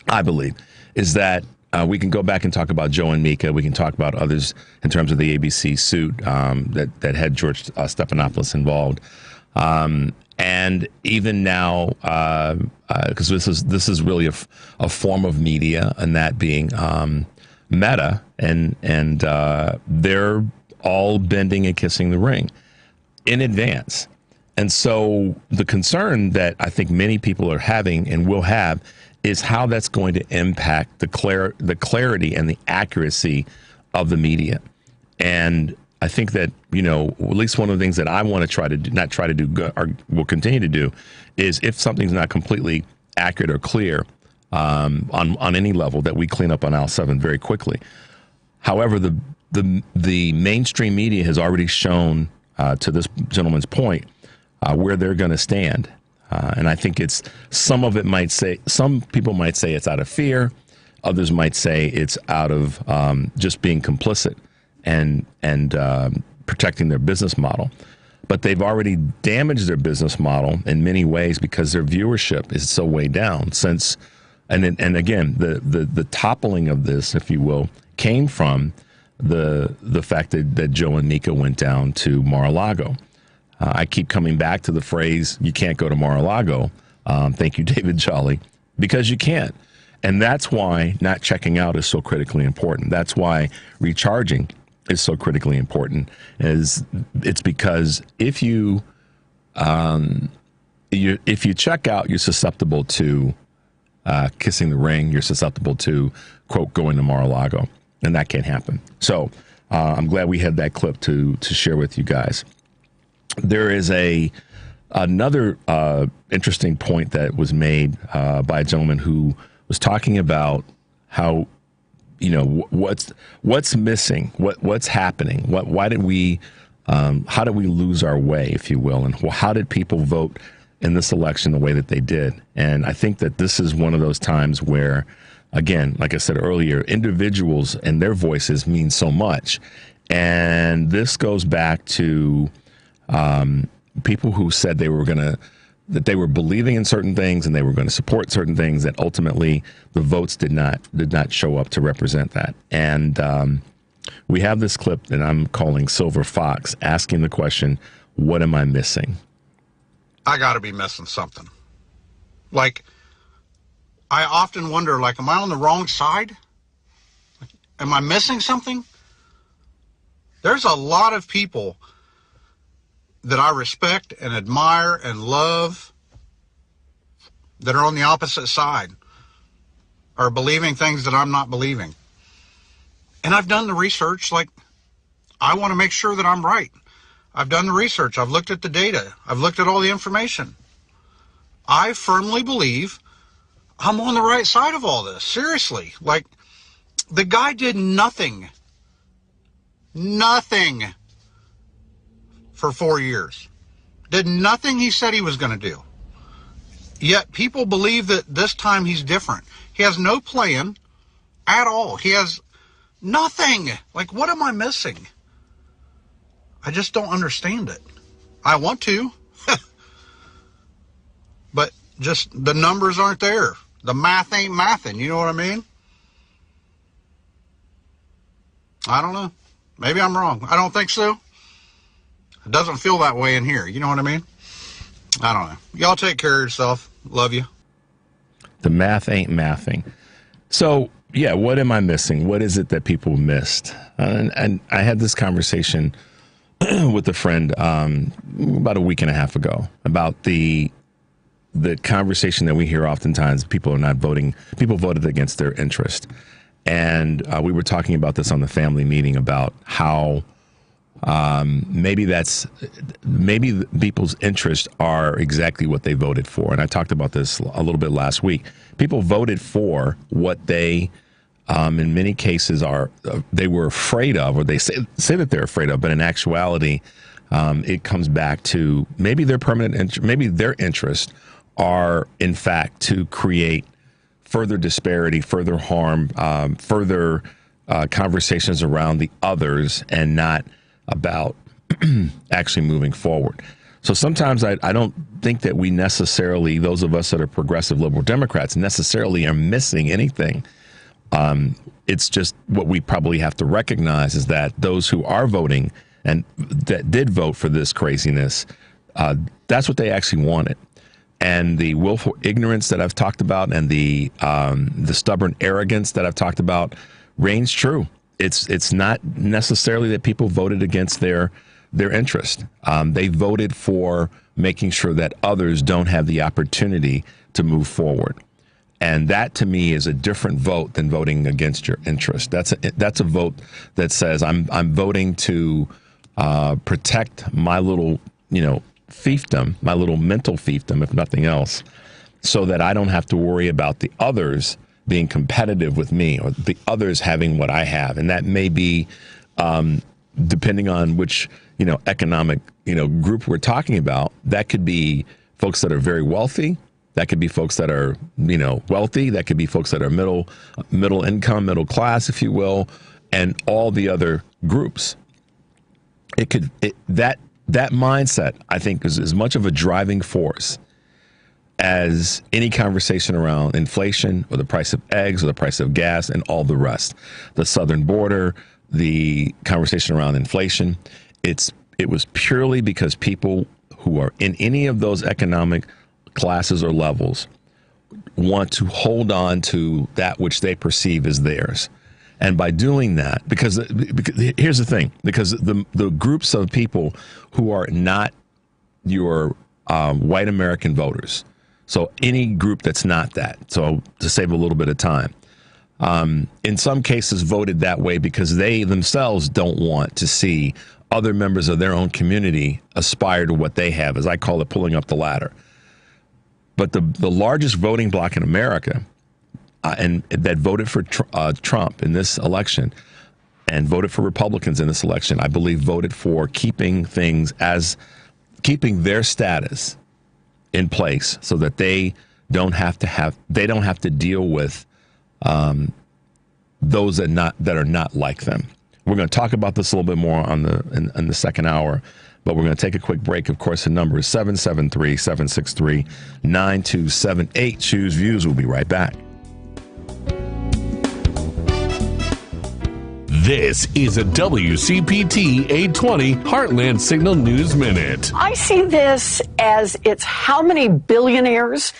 I believe, is that we can go back and talk about Joe and Mika. We can talk about others in terms of the ABC suit that had George Stephanopoulos involved. And even now, because this is really a form of media, and that being Meta, and they're all bending and kissing the ring in advance. And so the concern that I think many people are having and will have is how that's going to impact the clarity and the accuracy of the media. And I think that, at least one of the things that I want to try to do, or will continue to do, is if something's not completely accurate or clear on any level, that we clean up on aisle 7 very quickly. However, the mainstream media has already shown, to this gentleman's point, where they're going to stand. And I think some people might say it's out of fear. Others might say it's out of just being complicit and protecting their business model. But they've already damaged their business model in many ways because their viewership is so way down since, and again, the toppling of this, if you will, came from the fact that Joe and Mika went down to Mar-a-Lago. I keep coming back to the phrase, you can't go to Mar-a-Lago. Thank you, David Jolly, because you can't. And that's why not checking out is so critically important. That's why recharging is so critically important. It's because if you check out, you're susceptible to kissing the ring. You're susceptible to, quote, going to Mar-a-Lago. And that can't happen. So I'm glad we had that clip to share with you guys. there is another interesting point that was made by a gentleman who was talking about how, what's missing, what's happening, why did we, how did we lose our way, if you will, and how did people vote in this election the way that they did? And I think that this is one of those times where, again, like I said earlier, individuals and their voices mean so much. And this goes back to people who said that they were believing in certain things and they were going to support certain things, that ultimately the votes did not show up to represent that. And we have this clip that I'm calling Silver Fox, asking the question, what am I missing? I got to be missing something. Like, I often wonder, like, am I on the wrong side? Am I missing something? There's a lot of people that I respect and admire and love that are on the opposite side, are believing things that I'm not believing. And I've done the research. Like, I want to make sure that I'm right. I've done the research. I've looked at the data. I've looked at all the information. I firmly believe I'm on the right side of all this. Seriously. Like, the guy did nothing for 4 years. Did nothing he said he was going to do. Yet people believe that this time he's different. He has no plan at all. He has nothing. Like, what am I missing? I just don't understand it. I want to. But just the numbers aren't there. The math ain't mathing. You know what I mean? I don't know. Maybe I'm wrong. I don't think so. It doesn't feel that way in here. You know what I mean? I don't know. Y'all take care of yourself. Love you. The math ain't mathing. So, yeah, what am I missing? What is it that people missed? And I had this conversation with a friend about a week and a half ago about the conversation that we hear oftentimes. People are not voting. People voted against their interest. And we were talking about this on the family meeting about how maybe people's interests are exactly what they voted for. And I talked about this a little bit last week. People voted for what they, in many cases, they were afraid of, or they say that they're afraid of. But in actuality, it comes back to maybe their maybe their interests are, in fact, to create further disparity, further harm, further conversations around the others, and not about actually moving forward. So sometimes I don't think that we necessarily, those of us that are progressive liberal Democrats, necessarily are missing anything. It's just what we probably have to recognize is that those who are voting and that did vote for this craziness, that's what they actually wanted. And the willful ignorance that I've talked about and the stubborn arrogance that I've talked about reigns true. It's not necessarily that people voted against their interest. They voted for making sure that others don't have the opportunity to move forward. And that, to me, is a different vote than voting against your interest. That's a vote that says I'm voting to protect my little, fiefdom, my little mental fiefdom, if nothing else, so that I don't have to worry about the others being competitive with me or the others having what I have. And that may be, depending on which, economic, group we're talking about, that could be folks that are very wealthy. That could be folks that are, wealthy. That could be folks that are middle income, middle class, if you will, and all the other groups. That mindset, I think, is as much of a driving force as any conversation around inflation or the price of eggs or the price of gas and all the rest. The southern border, the conversation around inflation, it was purely because people who are in any of those economic classes or levels want to hold on to that which they perceive as theirs. And by doing that, because here's the thing, because the groups of people who are not your white American voters, so any group that's not that, so to save a little bit of time, in some cases voted that way because they themselves don't want to see other members of their own community aspire to what they have, as I call it, pulling up the ladder. But the largest voting bloc in America, and that voted for Trump in this election and voted for Republicans in this election, I believe voted for keeping their status in place so that they don't have to deal with those that are not like them. We're going to talk about this a little bit more in the second hour, but we're going to take a quick break. Of course, the number is 773-763-9278. Choose Views. We'll be right back. This is a WCPT 820 Heartland Signal News Minute. I see this as it's how many billionaires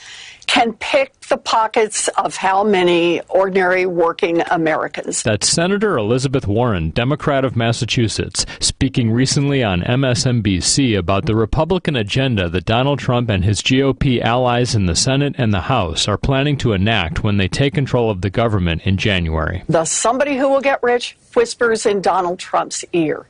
can pick the pockets of how many ordinary working Americans. That's Senator Elizabeth Warren, Democrat of Massachusetts, speaking recently on MSNBC about the Republican agenda that Donald Trump and his GOP allies in the Senate and the House are planning to enact when they take control of the government in January. The somebody who will get rich whispers in Donald Trump's ear.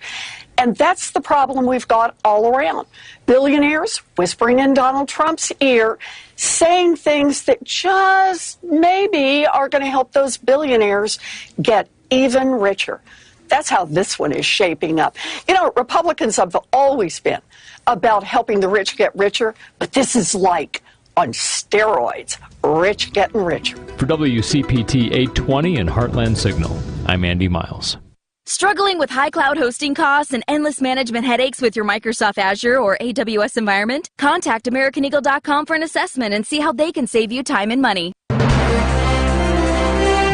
And that's the problem we've got all around. Billionaires whispering in Donald Trump's ear, saying things that just maybe are going to help those billionaires get even richer. That's how this one is shaping up. You know, Republicans have always been about helping the rich get richer, but this is like on steroids, rich getting richer. For WCPT 820 and Heartland Signal, I'm Andy Miles. Struggling with high cloud hosting costs and endless management headaches with your Microsoft Azure or AWS environment? Contact AmericanEagle.com for an assessment and see how they can save you time and money.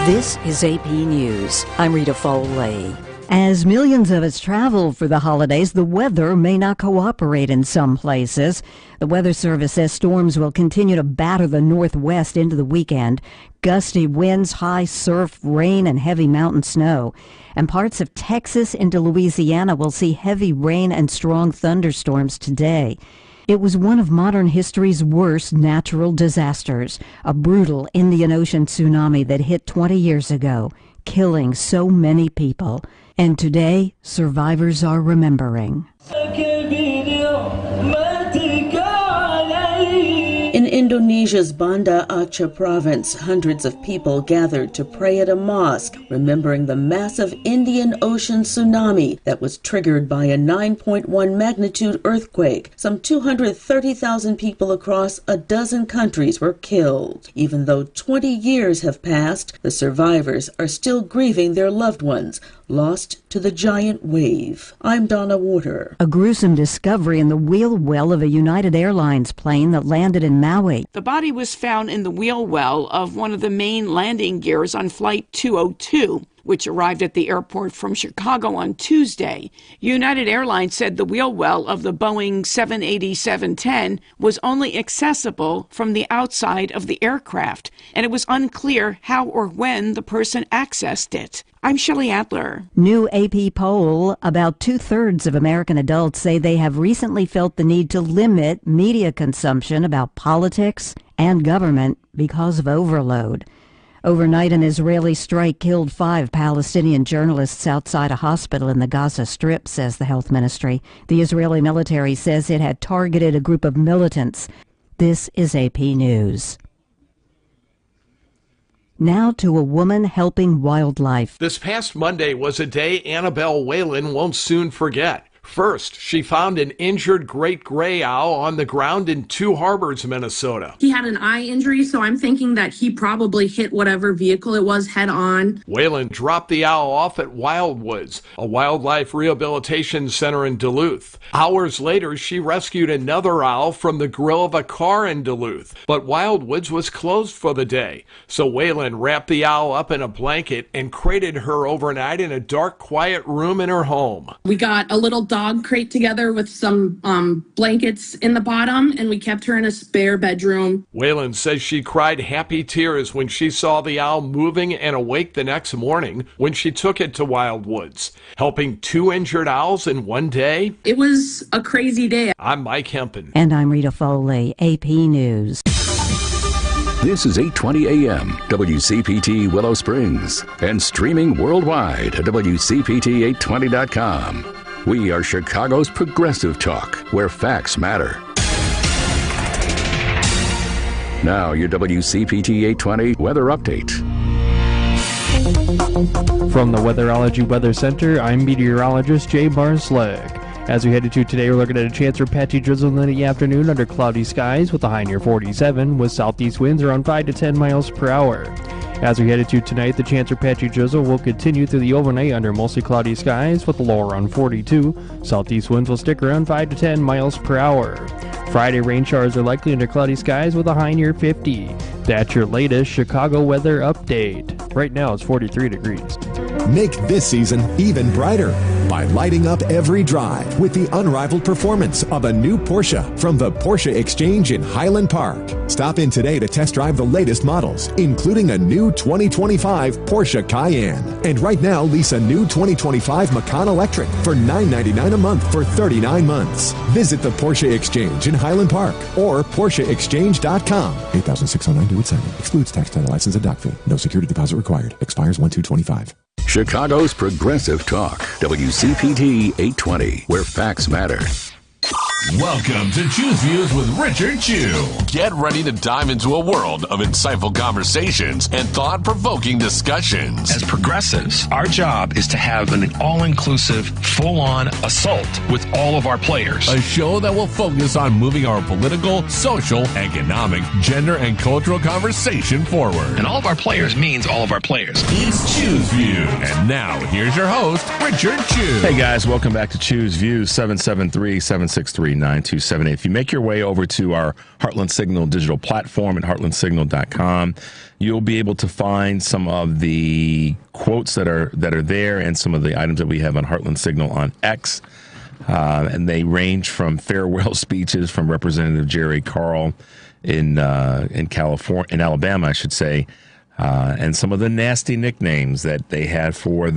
This is AP News. I'm Rita Foley. As millions of us travel for the holidays, the weather may not cooperate in some places. The Weather Service says storms will continue to batter the Northwest into the weekend. Gusty winds, high surf, rain, and heavy mountain snow. And parts of Texas into Louisiana will see heavy rain and strong thunderstorms today. It was one of modern history's worst natural disasters, a brutal Indian Ocean tsunami that hit 20 years ago, killing so many people. And today, survivors are remembering. In Indonesia's Banda Aceh province, hundreds of people gathered to pray at a mosque, remembering the massive Indian Ocean tsunami that was triggered by a 9.1 magnitude earthquake. Some 230,000 people across a dozen countries were killed. Even though 20 years have passed, the survivors are still grieving their loved ones, lost to the giant wave. I'm Donna Water. A gruesome discovery in the wheel well of a United Airlines plane that landed in Maui. The body was found in the wheel well of one of the main landing gears on Flight 202, which arrived at the airport from Chicago on Tuesday. United Airlines said the wheel well of the Boeing 787-10 was only accessible from the outside of the aircraft, and it was unclear how or when the person accessed it. I'm Shelley Adler. New AP poll, about 2/3 of American adults say they have recently felt the need to limit media consumption about politics and government because of overload. Overnight, an Israeli strike killed 5 Palestinian journalists outside a hospital in the Gaza Strip, says the health ministry. The Israeli military says it had targeted a group of militants. This is AP News. Now to a woman helping wildlife. This past Monday was a day Annabelle Whalen won't soon forget. First, she found an injured great gray owl on the ground in Two Harbors, Minnesota. He had an eye injury, so I'm thinking that he probably hit whatever vehicle it was head on. Whalen dropped the owl off at Wildwoods, a wildlife rehabilitation center in Duluth. Hours later, she rescued another owl from the grill of a car in Duluth, but Wildwoods was closed for the day. So Whalen wrapped the owl up in a blanket and crated her overnight in a dark, quiet room in her home. We got a little dog crate together with some blankets in the bottom, and we kept her in a spare bedroom. Whalen says she cried happy tears when she saw the owl moving and awake the next morning when she took it to Wildwoods, helping 2 injured owls in one day. It was a crazy day. I'm Mike Hempen. And I'm Rita Foley, AP News. This is 820 AM, WCPT Willow Springs, and streaming worldwide at WCPT820.com. We are Chicago's progressive talk, where facts matter. Now, your WCPT 820 weather update. From the Weatherology Weather Center, I'm meteorologist Jay Barnes-Slick. As we head into today, we're looking at a chance for patchy drizzle in the afternoon under cloudy skies with a high near 47, with southeast winds around 5 to 10 miles per hour. As we head into tonight, the chance for patchy drizzle will continue through the overnight under mostly cloudy skies with a low around 42. Southeast winds will stick around 5 to 10 miles per hour. Friday, rain showers are likely under cloudy skies with a high near 50. That's your latest Chicago weather update. Right now, it's 43 degrees. Make this season even brighter by lighting up every drive with the unrivaled performance of a new Porsche from the Porsche Exchange in Highland Park. Stop in today to test drive the latest models, including a new 2025 Porsche Cayenne. And right now, lease a new 2025 Macan Electric for $999 a month for 39 months. Visit the Porsche Exchange in Highland Park or PorscheExchange.com. $8,609 due at signing. Excludes tax, title, license, and dock fee. No security deposit required. Expires 1/2/25. Chicago's progressive talk, WCPT 820, where facts matter. Welcome to Choose Views with Richard Chew. Get ready to dive into a world of insightful conversations and thought-provoking discussions. As progressives, our job is to have an all-inclusive, full-on assault with all of our players. A show that will focus on moving our political, social, economic, gender, and cultural conversation forward. And all of our players means all of our players. It's Choose Views. And now, here's your host, Richard Chew. Hey guys, welcome back to Choose Views, 773-763-9278. If you make your way over to our Heartland Signal digital platform at heartlandsignal.com, you'll be able to find some of the quotes that are there and some of the items that we have on Heartland Signal on X. And they range from farewell speeches from Representative Jerry Carl in California, in Alabama, I should say, and some of the nasty nicknames that they had for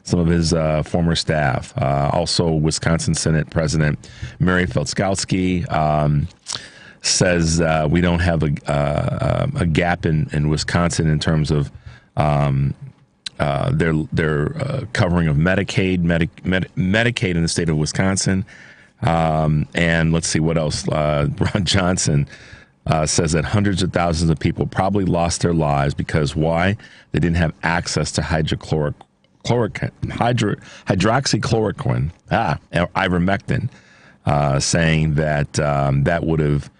some of his former staff. Also, Wisconsin Senate President Mary Felskowski says we don't have a gap in Wisconsin in terms of their covering of Medicaid in the state of Wisconsin. And let's see what else. Ron Johnson says that hundreds of thousands of people probably lost their lives because why? They didn't have access to hydroxychloroquine, ivermectin, saying that that would have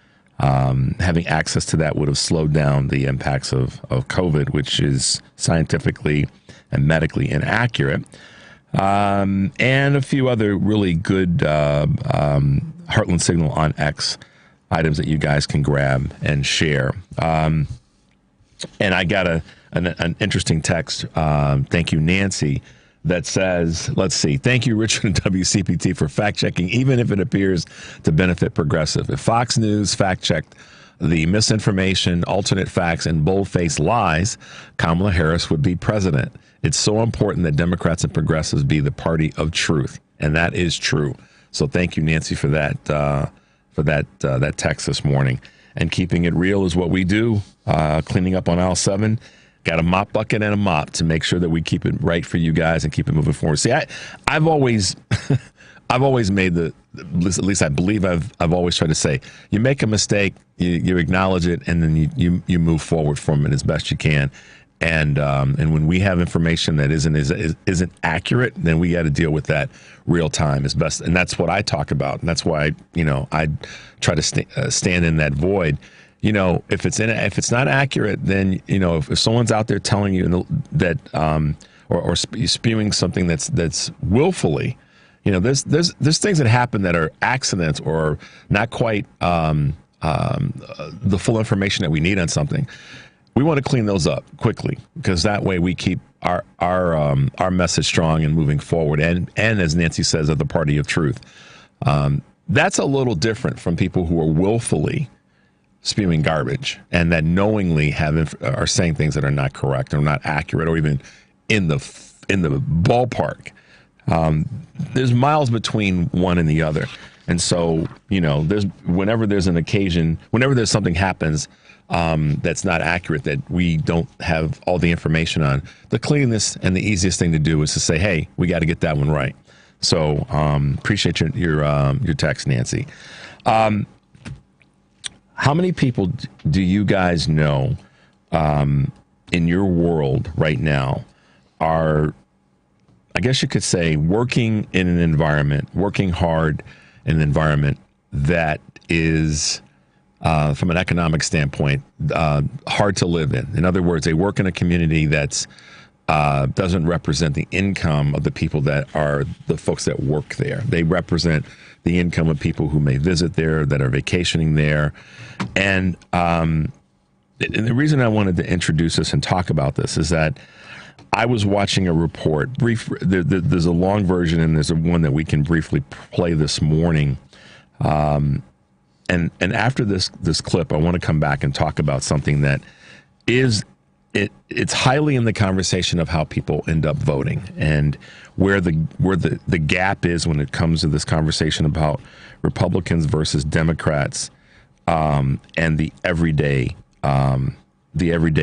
having access to that would have slowed down the impacts of COVID, which is scientifically and medically inaccurate. And a few other really good Heartland Signal on X items that you guys can grab and share. And I got an interesting text. Thank you, Nancy, that says, let's see, thank you, Richard and WCPT, for fact-checking, even if it appears to benefit progressive. If Fox News fact-checked the misinformation, alternate facts, and bold-faced lies, Kamala Harris would be president. It's so important that Democrats and progressives be the party of truth, and that is true. So thank you, Nancy, for that that text this morning. And keeping it real is what we do. Cleaning up on aisle 7. Got a mop bucket and a mop to make sure that we keep it right for you guys and keep it moving forward. See, I've always made at least I believe I've always tried to say, you make a mistake, you acknowledge it, and then you move forward from it as best you can. And when we have information that isn't accurate, then we got to deal with that real time as best. And that's what I talk about. And that's why I try to stand in that void. If it's not accurate, then if someone's out there telling you that or spewing something that's willfully, there's things that happen that are accidents or not quite the full information that we need on something. We want to clean those up quickly because that way we keep our message strong and moving forward. And as Nancy says, of the party of truth. That's a little different from people who are willfully spewing garbage and that knowingly are saying things that are not correct or not accurate or even in the ballpark. There's miles between one and the other. And so, whenever there's an occasion, whenever there's something happens that's not accurate, that we don't have all the information on, the cleanest and the easiest thing to do is to say, hey, we got to get that one right. So appreciate your text, Nancy. How many people do you guys know in your world right now are, I guess you could say, working in an environment, working hard in an environment that is, from an economic standpoint, hard to live in? In other words, they work in a community that's doesn't represent the income of the people that are the folks that work there. They represent the income of people who may visit there, that are vacationing there. And the reason I wanted to introduce this and talk about this is that I was watching a report. There's a long version and there's one that we can briefly play this morning. And after this clip, I want to come back and talk about something that is it's highly in the conversation of how people end up voting and where the gap is when it comes to this conversation about Republicans versus Democrats, and the everyday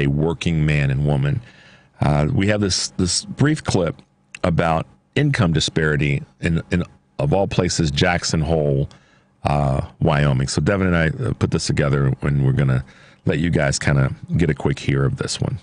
working man and woman. We have this brief clip about income disparity in of all places, Jackson Hole, Wyoming. So Devin and I put this together, and we're going to let you guys kind of get a quick hear of this one.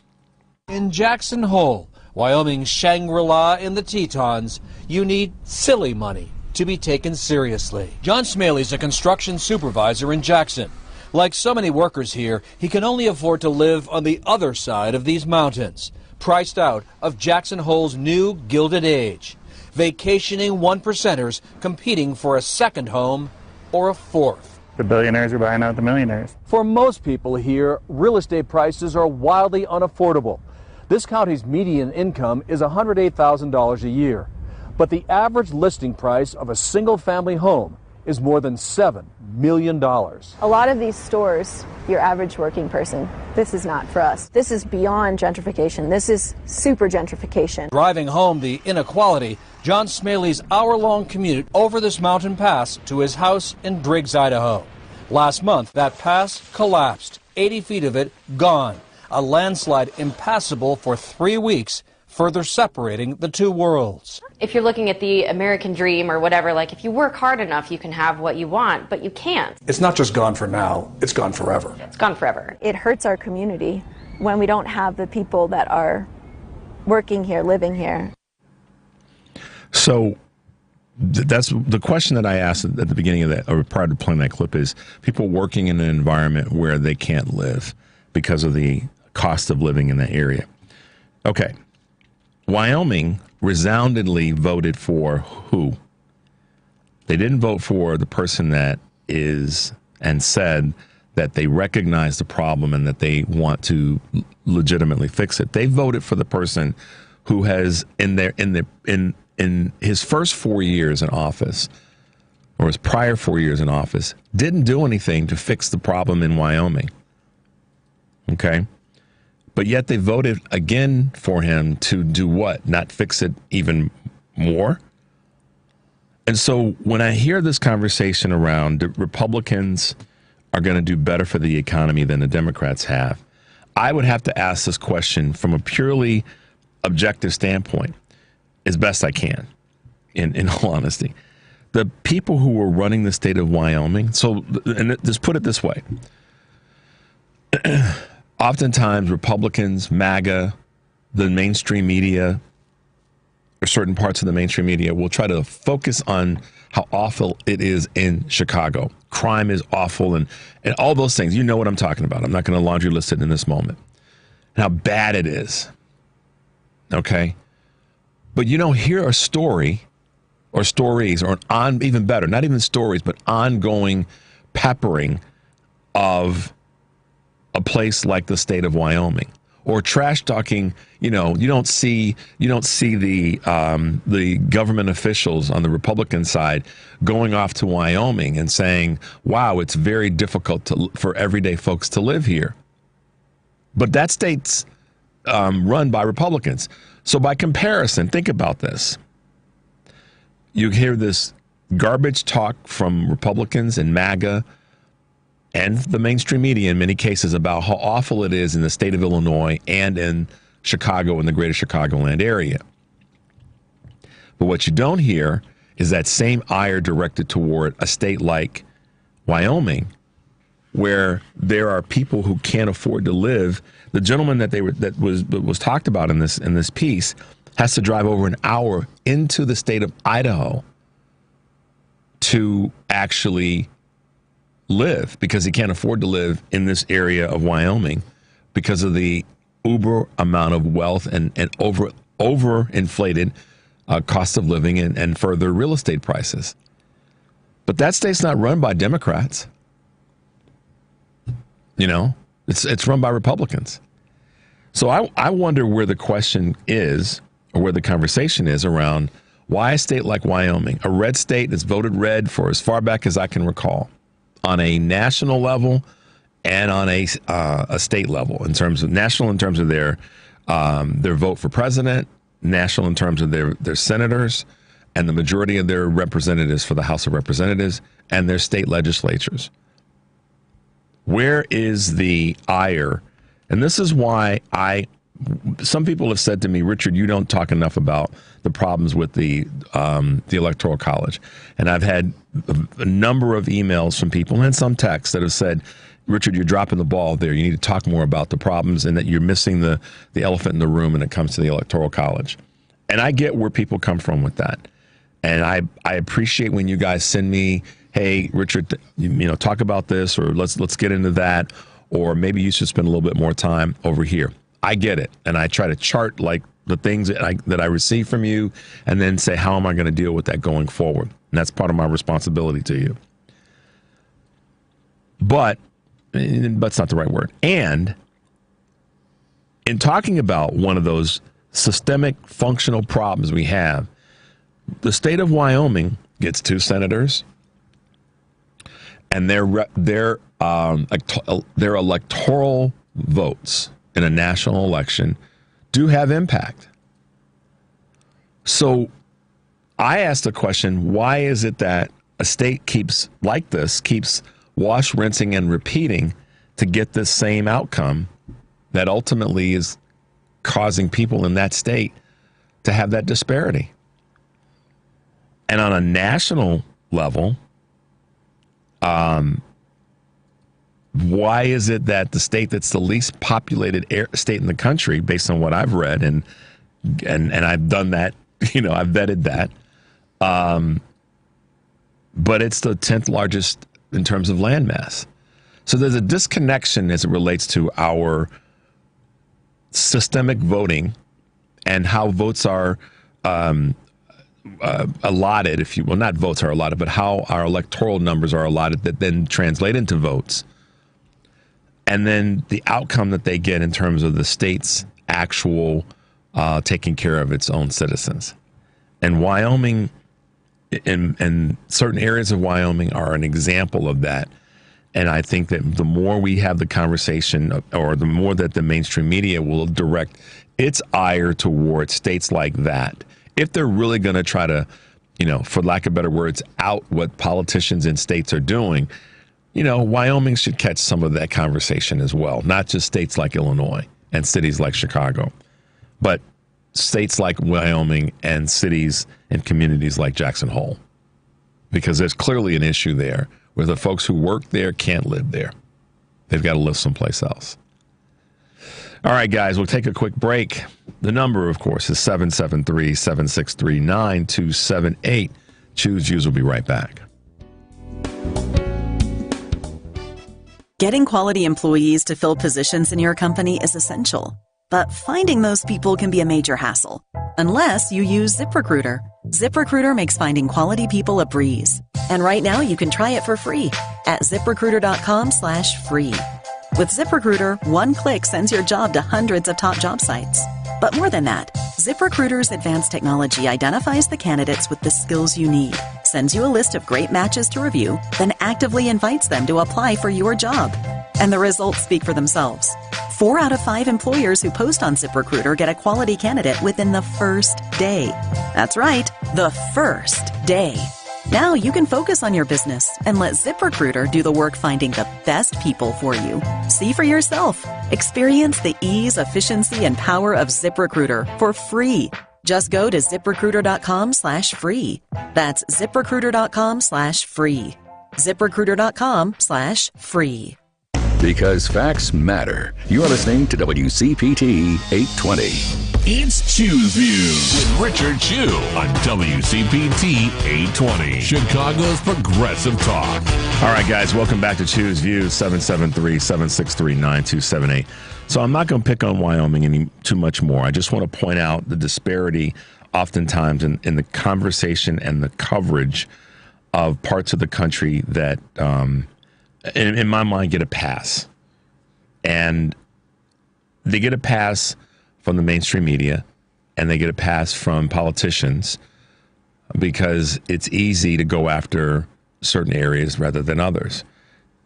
In Jackson Hole, Wyoming's Shangri-La in the Tetons, you need silly money to be taken seriously. John Smaley's a construction supervisor in Jackson. Like so many workers here, he can only afford to live on the other side of these mountains, priced out of Jackson Hole's new Gilded Age. Vacationing one-percenters competing for a second home or a fourth. The billionaires are buying out the millionaires. For most people here, real estate prices are wildly unaffordable. This county's median income is $108,000 a year, but the average listing price of a single-family home is more than $7 million. A lot of these stores, your average working person, this is not for us. This is beyond gentrification. This is super gentrification. Driving home the inequality, John Smaley's hour-long commute over this mountain pass to his house in Driggs, Idaho. Last month, that pass collapsed, 80 feet of it gone. A landslide impassable for 3 weeks, further separating the two worlds. If you're looking at the American dream or whatever, like if you work hard enough, you can have what you want, but you can't. It's not just gone for now, it's gone forever. It's gone forever. It hurts our community when we don't have the people that are working here, living here. So that's the question that I asked at the beginning of that, or prior to playing that clip, is people working in an environment where they can't live because of the cost of living in that area. Okay. Wyoming resoundingly voted for who? They didn't vote for the person that is and said that they recognize the problem and that they want to legitimately fix it. They voted for the person who has in his first 4 years in office, or his prior 4 years in office, didn't do anything to fix the problem in Wyoming. Okay? But yet they voted again for him to do what? Not fix it even more? And so when I hear this conversation around the Republicans are going to do better for the economy than the Democrats have, I would have to ask this question from a purely objective standpoint as best I can, in all honesty. The people who were running the state of Wyoming, so, and just put it this way, oftentimes Republicans, MAGA, the mainstream media, or certain parts of the mainstream media will try to focus on how awful it is in Chicago. Crime is awful and all those things. You know what I'm talking about. I'm not going to laundry list it in this moment. And how bad it is. Okay? But you don't hear a story or stories or even better, not even stories, but ongoing peppering of a place like the state of Wyoming, or trash talking. You know, you don't see the government officials on the Republican side going off to Wyoming and saying, "Wow, it's very difficult for everyday folks to live here." But that state's run by Republicans. So by comparison, think about this. You hear this garbage talk from Republicans and MAGA and the mainstream media in many cases about how awful it is in the state of Illinois and in Chicago and the greater Chicagoland area. But what you don't hear is that same ire directed toward a state like Wyoming, where there are people who can't afford to live. The gentleman that was talked about in this piece has to drive over an hour into the state of Idaho to actually live because he can't afford to live in this area of Wyoming because of the uber amount of wealth and overinflated cost of living and further real estate prices. But that state's not run by Democrats. You know, it's run by Republicans. So I wonder where the question is, or where the conversation is around why a state like Wyoming, a red state that's voted red for as far back as I can recall, on a national level and on a state level, in terms of national, in terms of their vote for president, national in terms of their senators, and the majority of their representatives for the House of Representatives, and their state legislatures. Where is the ire? And this is why some people have said to me, Richard, you don't talk enough about the problems with the Electoral College. And I've had a number of emails from people and some texts that have said, Richard, you're dropping the ball there. You need to talk more about the problems and that you're missing the elephant in the room when it comes to the Electoral College. And I get where people come from with that. And I appreciate when you guys send me, hey, Richard, talk about this, or let's get into that, or maybe you should spend a little bit more time over here. I get it. And I try to chart like the things that I receive from you and then say, how am I going to deal with that going forward? And that's part of my responsibility to you. But's not the right word. And in talking about one of those systemic functional problems we have, the state of Wyoming gets 2 senators, and their electoral votes in a national election do have impact. So I asked the question, why is it that a state keeps wash, rinsing, and repeating to get this same outcome that ultimately is causing people in that state to have that disparity? And on a national level, why is it that the state that's the least populated state in the country, based on what I've read, and I've done that, I've vetted that, but it's the 10th largest in terms of land mass. So there's a disconnection as it relates to our systemic voting and how votes are allotted, not votes are allotted, but how our electoral numbers are allotted that then translate into votes. And then the outcome that they get in terms of the state's actual taking care of its own citizens. And Wyoming, and certain areas of Wyoming are an example of that. And I think that the more we have the conversation, or the more that the mainstream media will direct its ire towards states like that, if they're really going to try to, for lack of better words, out what politicians in states are doing, Wyoming should catch some of that conversation as well. Not just states like Illinois and cities like Chicago, but states like Wyoming and cities and communities like Jackson Hole. Because there's clearly an issue there where the folks who work there can't live there. They've got to live someplace else. All right, guys, we'll take a quick break. The number, of course, is 773-763-9278. Choose Use. We'll be right back. Getting quality employees to fill positions in your company is essential, but finding those people can be a major hassle, unless you use ZipRecruiter. ZipRecruiter makes finding quality people a breeze. And right now you can try it for free at ZipRecruiter.com/free. With ZipRecruiter, one click sends your job to hundreds of top job sites. But more than that, ZipRecruiter's advanced technology identifies the candidates with the skills you need, sends you a list of great matches to review, then actively invites them to apply for your job. And the results speak for themselves. 4 out of 5 employers who post on ZipRecruiter get a quality candidate within the first day. That's right, the first day. Now you can focus on your business and let ZipRecruiter do the work finding the best people for you. See for yourself. Experience the ease, efficiency, and power of ZipRecruiter for free Just go to ZipRecruiter.com/free. That's ZipRecruiter.com/free. ZipRecruiter.com/free. Because facts matter. You are listening to WCPT 820. It's Chew's View with Richard Chew on WCPT 820, Chicago's Progressive Talk. All right, guys, welcome back to Chew's View, 773-763-9278. So I'm not going to pick on Wyoming any too much more. I just want to point out the disparity oftentimes in the conversation and the coverage of parts of the country that, in my mind, get a pass. And they get a pass from the mainstream media, and they get a pass from politicians because it's easy to go after certain areas rather than others.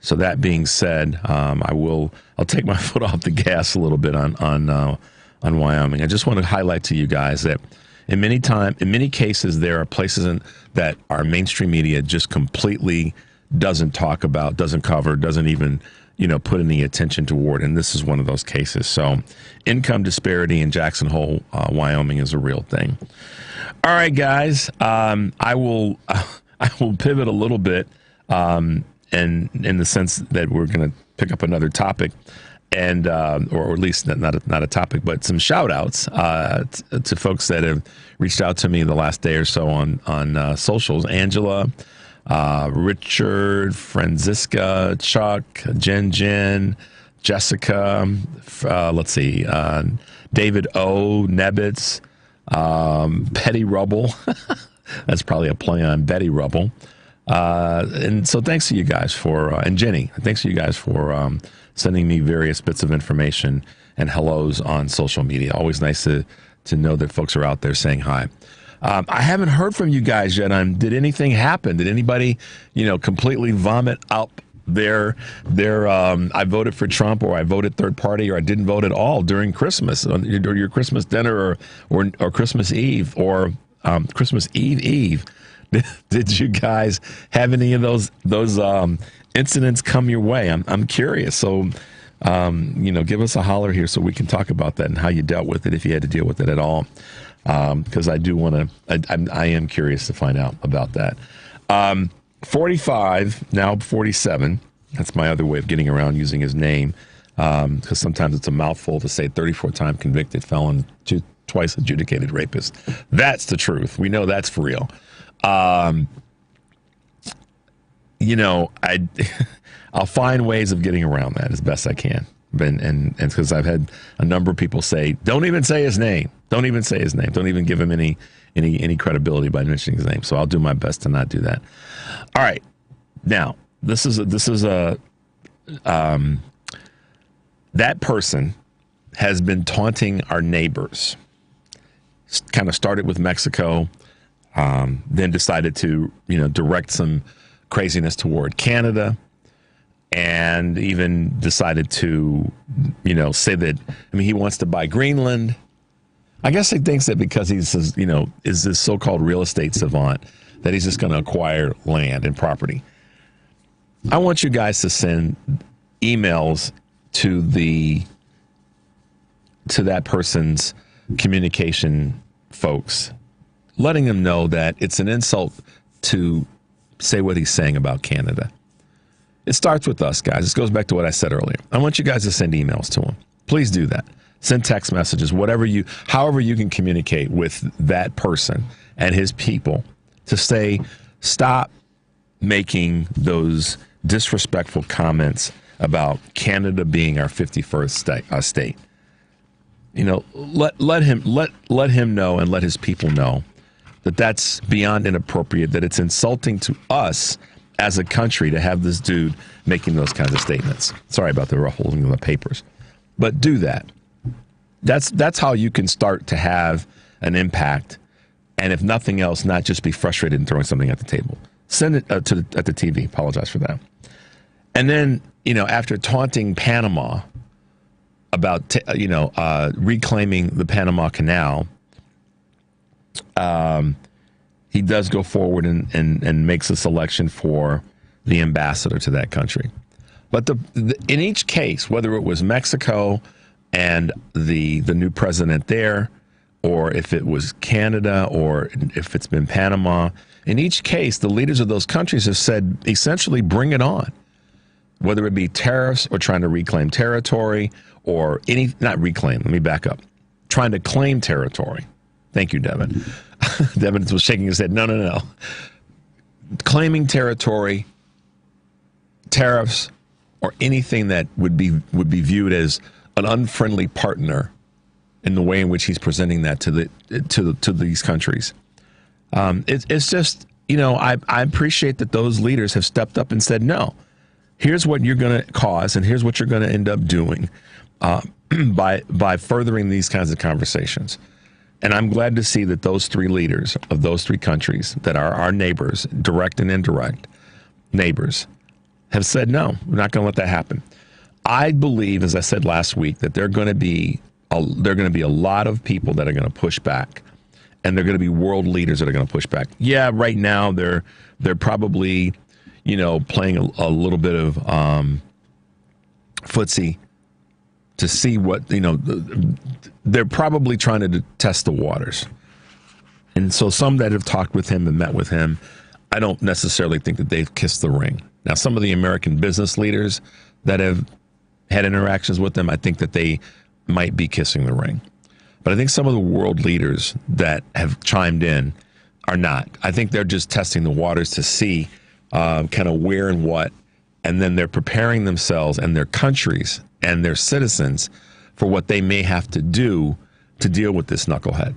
So that being said, I'll take my foot off the gas a little bit on Wyoming. I just want to highlight to you guys that in many cases, there are places that our mainstream media just completely doesn't talk about, doesn't cover, doesn't even put any attention toward, and this is one of those cases. So income disparity in Jackson Hole, Wyoming is a real thing. All right, guys, I will pivot a little bit, and in the sense that we're going to pick up another topic, and or at least not a topic, but some shout outs to folks that have reached out to me the last day or so on socials. Angela, Richard, Franziska, Chuck, Jen, Jessica, let's see, David O, Nebitz, Betty Rubble. That's probably a play on Betty Rubble. And so thanks to you guys and Jenny, thanks to you guys for sending me various bits of information and hellos on social media. Always nice to know that folks are out there saying hi. I haven't heard from you guys yet. Did anything happen? Did anybody, completely vomit up their I voted for Trump, or I voted third party, or I didn't vote at all during Christmas, or your Christmas dinner, or Christmas Eve, or Christmas Eve? Did you guys have any of those incidents come your way? I'm curious. So, give us a holler here so we can talk about that and how you dealt with it, if you had to deal with it at all. Because I do want to, I am curious to find out about that. 45, now 47. That's my other way of getting around using his name. Because sometimes it's a mouthful to say 34-time convicted felon, twice adjudicated rapist. That's the truth. We know that's for real. I'll find ways of getting around that as best I can. And because I've had a number of people say, don't even say his name. Don't even say his name. Don't even give him any credibility by mentioning his name. So I'll do my best to not do that. All right. Now, this is that person has been taunting our neighbors. Kind of started with Mexico, then decided to, direct some craziness toward Canada. And even decided to, say that, he wants to buy Greenland. I guess he thinks that because he's, is this so-called real estate savant, that he's just going to acquire land and property. I want you guys to send emails to that person's communication folks, letting them know that it's an insult to say what he's saying about Canada. It starts with us, guys. This goes back to what I said earlier. I want you guys to send emails to him. Please do that. Send text messages, however you can communicate with that person and his people to say, stop making those disrespectful comments about Canada being our 51st state. Let him know and let his people know that that's beyond inappropriate, that it's insulting to us as a country to have this dude making those kinds of statements. Sorry about the ruffling of the papers. But do that. That's how you can start to have an impact. And if nothing else, not just be frustrated and throwing something at the table. Send it at the TV. Apologize for that. And then, after taunting Panama about, reclaiming the Panama Canal, he does go forward and makes a selection for the ambassador to that country. But in each case, whether it was Mexico and the new president there, or if it was Canada, or if it's been Panama. In each case, the leaders of those countries have said, essentially, bring it on. Whether it be tariffs or trying to reclaim territory or not reclaim, let me back up. Trying to claim territory. Thank you, Devin. Devin was shaking his head. No. Claiming territory, tariffs, or anything that would be viewed as an unfriendly partner in the way in which he's presenting that to these countries. It's just, I appreciate that those leaders have stepped up and said, no, here's what you're going to cause, and here's what you're going to end up doing by furthering these kinds of conversations. And I'm glad to see that those three leaders of those three countries that are our neighbors, direct and indirect neighbors, have said, no, we're not going to let that happen. I believe, as I said last week, that there are going to be a lot of people that are going to push back, and they're going to be world leaders that are going to push back. Yeah, right now they're probably, playing a little bit of footsie to see what, they're probably trying to test the waters. And so some that have talked with him and met with him, I don't necessarily think that they've kissed the ring. Now, some of the American business leaders that have had interactions with them, I think that they might be kissing the ring. But I think some of the world leaders that have chimed in are not. I think they're just testing the waters to see kind of where and what, and then they're preparing themselves and their countries and their citizens for what they may have to do to deal with this knucklehead.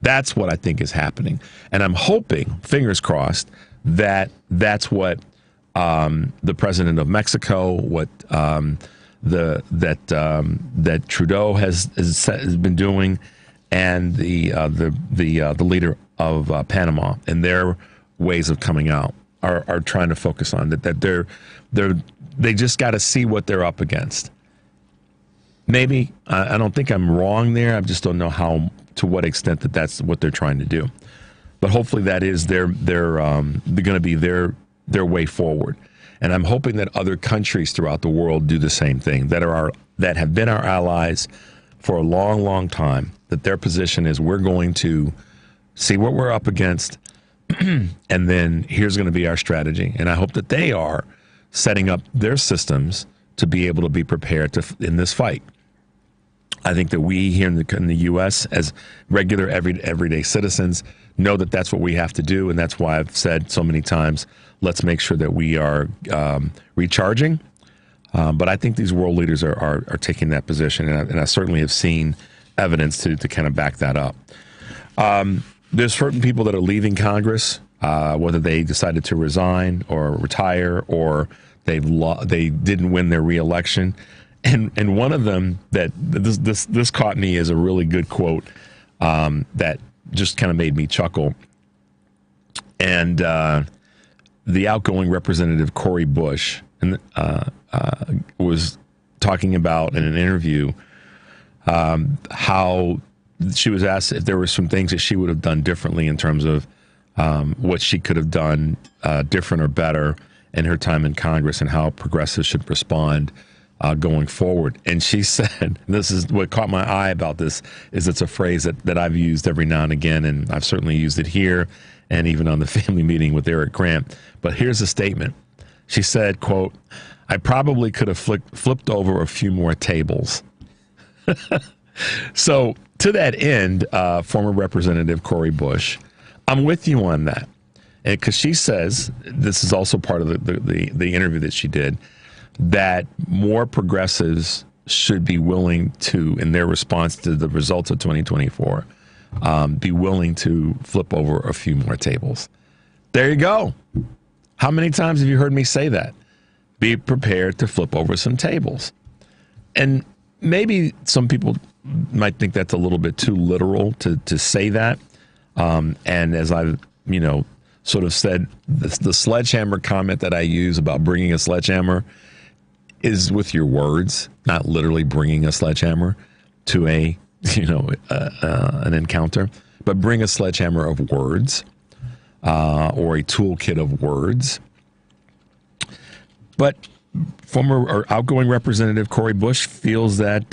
That's what I think is happening. And I'm hoping, fingers crossed, that that's what the president of Mexico, that Trudeau has been doing, and the leader of Panama and their ways of coming out are trying to focus on that they just got to see what they're up against. Maybe I don't think I'm wrong there. I just don't know to what extent that's what they're trying to do. But hopefully that is they're going to be their way forward. And I'm hoping that other countries throughout the world do the same thing, that have been our allies for a long, long time, that their position is we're going to see what we're up against, and then here's going to be our strategy. And I hope that they are setting up their systems to be able to be prepared in this fight. I think that we here in the U.S. as regular everyday citizens know that that's what we have to do, and that's why I've said so many times, let's make sure that we are recharging. But I think these world leaders are taking that position, and I certainly have seen evidence to kind of back that up. There's certain people that are leaving Congress, whether they decided to resign or retire, or they didn't win their reelection. And one of them that this caught me as a really good quote that just kind of made me chuckle. And the outgoing Representative Cori Bush was talking about in an interview how she was asked if there were some things that she would have done differently in terms of what she could have done different or better in her time in Congress, and how progressives should respond going forward. And she said, and this is what caught my eye about this, is it's a phrase that I've used every now and again, and I've certainly used it here and even on the family meeting with Eric Grant. But here's a statement. She said, quote, "I probably could have flipped over a few more tables." So to that end, former Representative Cori Bush, I'm with you on that. And because she says, this is also part of the interview that she did, that more progressives should be willing to, in their response to the results of 2024, be willing to flip over a few more tables. There you go. How many times have you heard me say that? Be prepared to flip over some tables. And maybe some people might think that's a little bit too literal to say that. And as I've, sort of said, the sledgehammer comment that I use about bringing a sledgehammer is with your words, not literally bringing a sledgehammer to an encounter, but bring a sledgehammer of words or a toolkit of words. But former or outgoing Representative Cori Bush feels that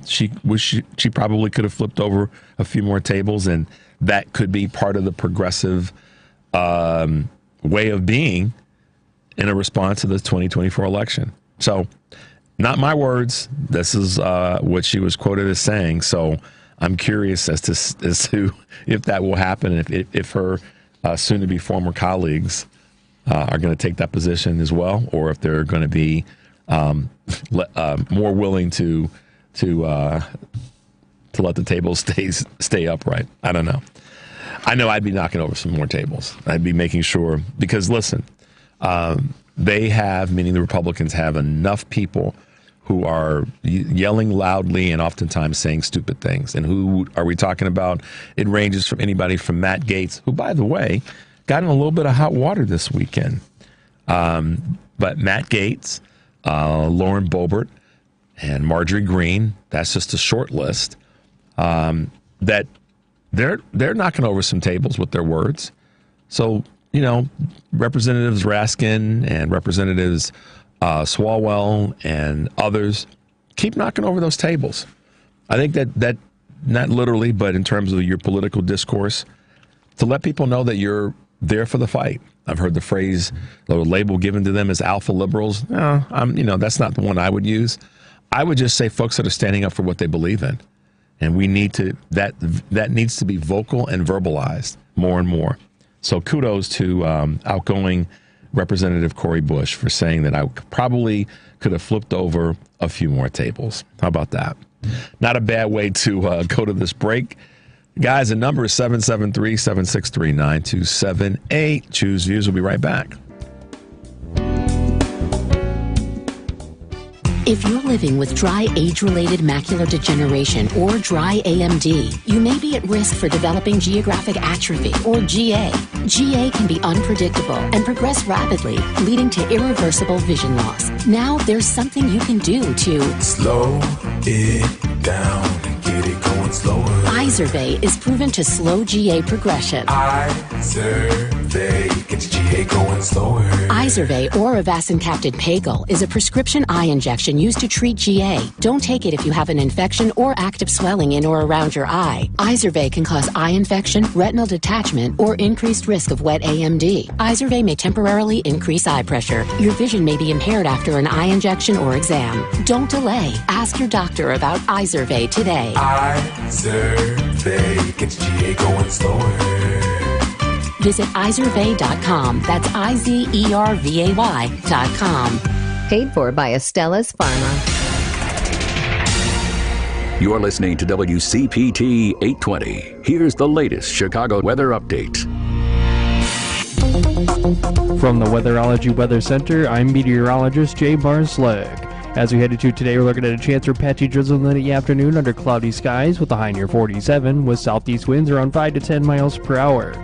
she probably could have flipped over a few more tables, and that could be part of the progressive way of being in a response to the 2024 election. So, not my words. This is what she was quoted as saying. So, I'm curious as to if that will happen, if her soon-to-be former colleagues are going to take that position as well, or if they're going to be more willing to let the tables stay upright. I don't know. I know I'd be knocking over some more tables. I'd be making sure, because listen, they have, meaning the Republicans have, enough people who are yelling loudly and oftentimes saying stupid things. And who are we talking about? It ranges from anybody from Matt Gaetz, who, by the way, got in a little bit of hot water this weekend. But Matt Gaetz, Lauren Boebert, and Marjorie Greene, that's just a short list, that they're knocking over some tables with their words. So, Representatives Raskin and Representatives Swalwell and others, keep knocking over those tables. I think that not literally, but in terms of your political discourse, to let people know that you're there for the fight. I've heard the phrase, the label given to them as alpha liberals. No, that's not the one I would use. I would just say folks that are standing up for what they believe in. And we need to, that needs to be vocal and verbalized more and more. So kudos to outgoing Representative Cori Bush for saying that I probably could have flipped over a few more tables. How about that? Not a bad way to go to this break. Guys, the number is 773-763-9278. Choose Views. We'll be right back. If you're living with dry age-related macular degeneration or dry AMD, you may be at risk for developing geographic atrophy or GA. GA can be unpredictable and progress rapidly, leading to irreversible vision loss. Now there's something you can do to slow it down and get it going slower. Izervay is proven to slow GA progression. Izervay gets GA going slower. Izervay or avacincaptad pagel is a prescription eye injection used to treat GA. Don't take it if you have an infection or active swelling in or around your eye. Izervay can cause eye infection, retinal detachment, or increased risk of wet AMD. Izervay may temporarily increase eye pressure. Your vision may be impaired after an eye injection or exam. Don't delay. Ask your doctor about Izervay today. Izervay gets GA going slower. Visit Izervay.com. That's IZERVAY.com. Paid for by Astellas Pharma. You're listening to WCPT 820. Here's the latest Chicago weather update. From the Weatherology Weather Center, I'm meteorologist Jay Barnes-Slegg. As we head into today, we're looking at a chance for patchy drizzle in the afternoon under cloudy skies with a high near 47, with southeast winds around 5 to 10 miles per hour.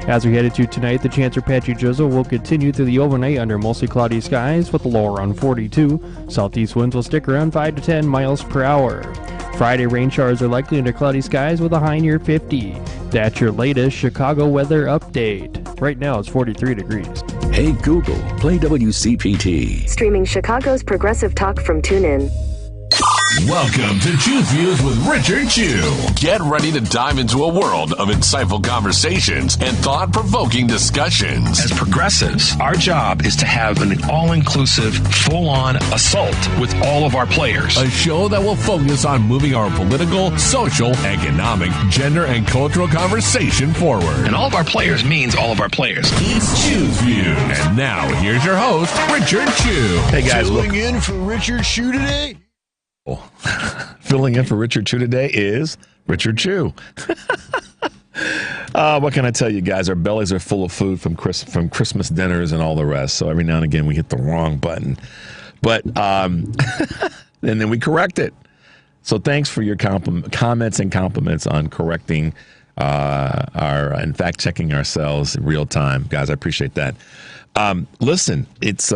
As we head into tonight, the chance for patchy drizzle will continue through the overnight under mostly cloudy skies with a low around 42. Southeast winds will stick around 5 to 10 miles per hour. Friday, rain showers are likely under cloudy skies with a high near 50. That's your latest Chicago weather update. Right now, it's 43 degrees. Hey Google, play WCPT. Streaming Chicago's progressive talk from TuneIn. Welcome to Choose Views with Richard Chew. Get ready to dive into a world of insightful conversations and thought-provoking discussions. As progressives, our job is to have an all-inclusive, full-on assault with all of our players. A show that will focus on moving our political, social, economic, gender, and cultural conversation forward. And all of our players means all of our players. It's Choose Views. And now, here's your host, Richard Chew. Hey guys, filling in for Richard Chew today? Filling in for Richard Chew today is Richard Chew. What can I tell you guys? Our bellies are full of food from Christmas dinners and all the rest. So every now and again we hit the wrong button. But and then we correct it. So thanks for your comments and compliments on correcting and fact checking ourselves in real time. Guys, I appreciate that. Listen, it's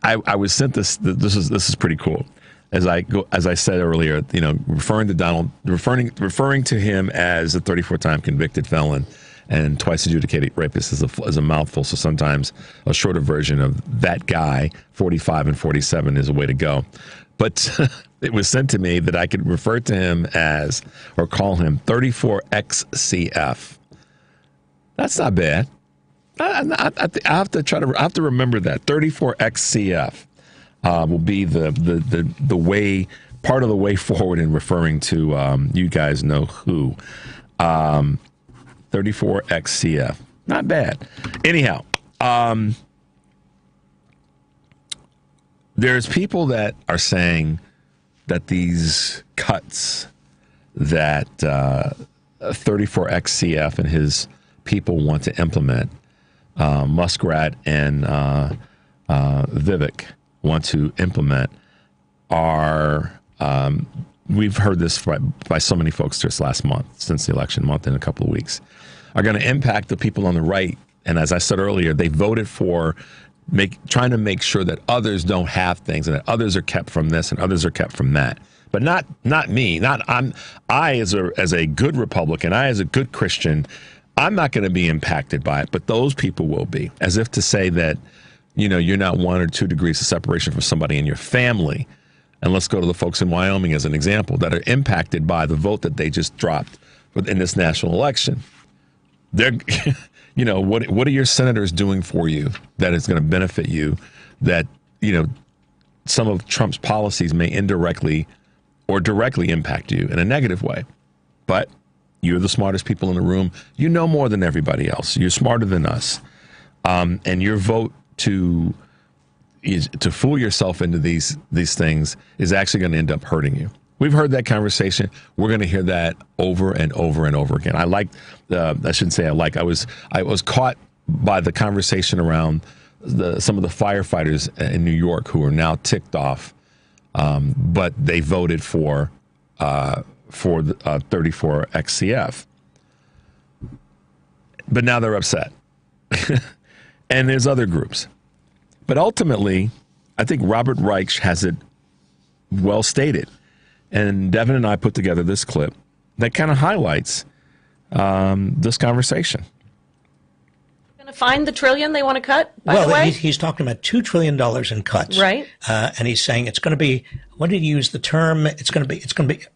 I was sent this. This is pretty cool. As I said earlier, referring to him as a 34-time convicted felon, and twice adjudicated rapist is a mouthful. So sometimes a shorter version of that guy, 45 and 47, is a way to go. But it was sent to me that I could refer to him as, or call him 34XCF. That's not bad. I have to remember that 34XCF will be the way, part of the way forward in referring to you guys know who. 34XCF, not bad. Anyhow, there's people that are saying that these cuts that 34XCF and his people want to implement, Muskrat and Vivek want to implement, are, we've heard this by so many folks this last month, since the election month in a couple of weeks, are going to impact the people on the right. And as I said earlier, they voted for trying to make sure that others don't have things and that others are kept from this and others are kept from that. But not me. I as a good Republican, I as a good Christian, I'm not going to be impacted by it, but those people will be. As if to say that, you're not 1 or 2 degrees of separation from somebody in your family. And let's go to the folks in Wyoming as an example that are impacted by the vote that they just dropped in this national election. They're, what are your senators doing for you that is going to benefit you, that, some of Trump's policies may indirectly or directly impact you in a negative way. But you're the smartest people in the room. You know more than everybody else. You're smarter than us. And your vote to fool yourself into these things is actually going to end up hurting you. We've heard that conversation. We're going to hear that over and over and over again. I was caught by the conversation around some of the firefighters in New York who are now ticked off, but they voted for the 34XCF. But now they're upset. And there's other groups. But ultimately, I think Robert Reich has it well stated. And Devin and I put together this clip that kind of highlights this conversation. Going to find the trillion they want to cut, by the way? He's talking about $2 trillion in cuts. Right. And he's saying it's going to be, what did he use the term? It's going to be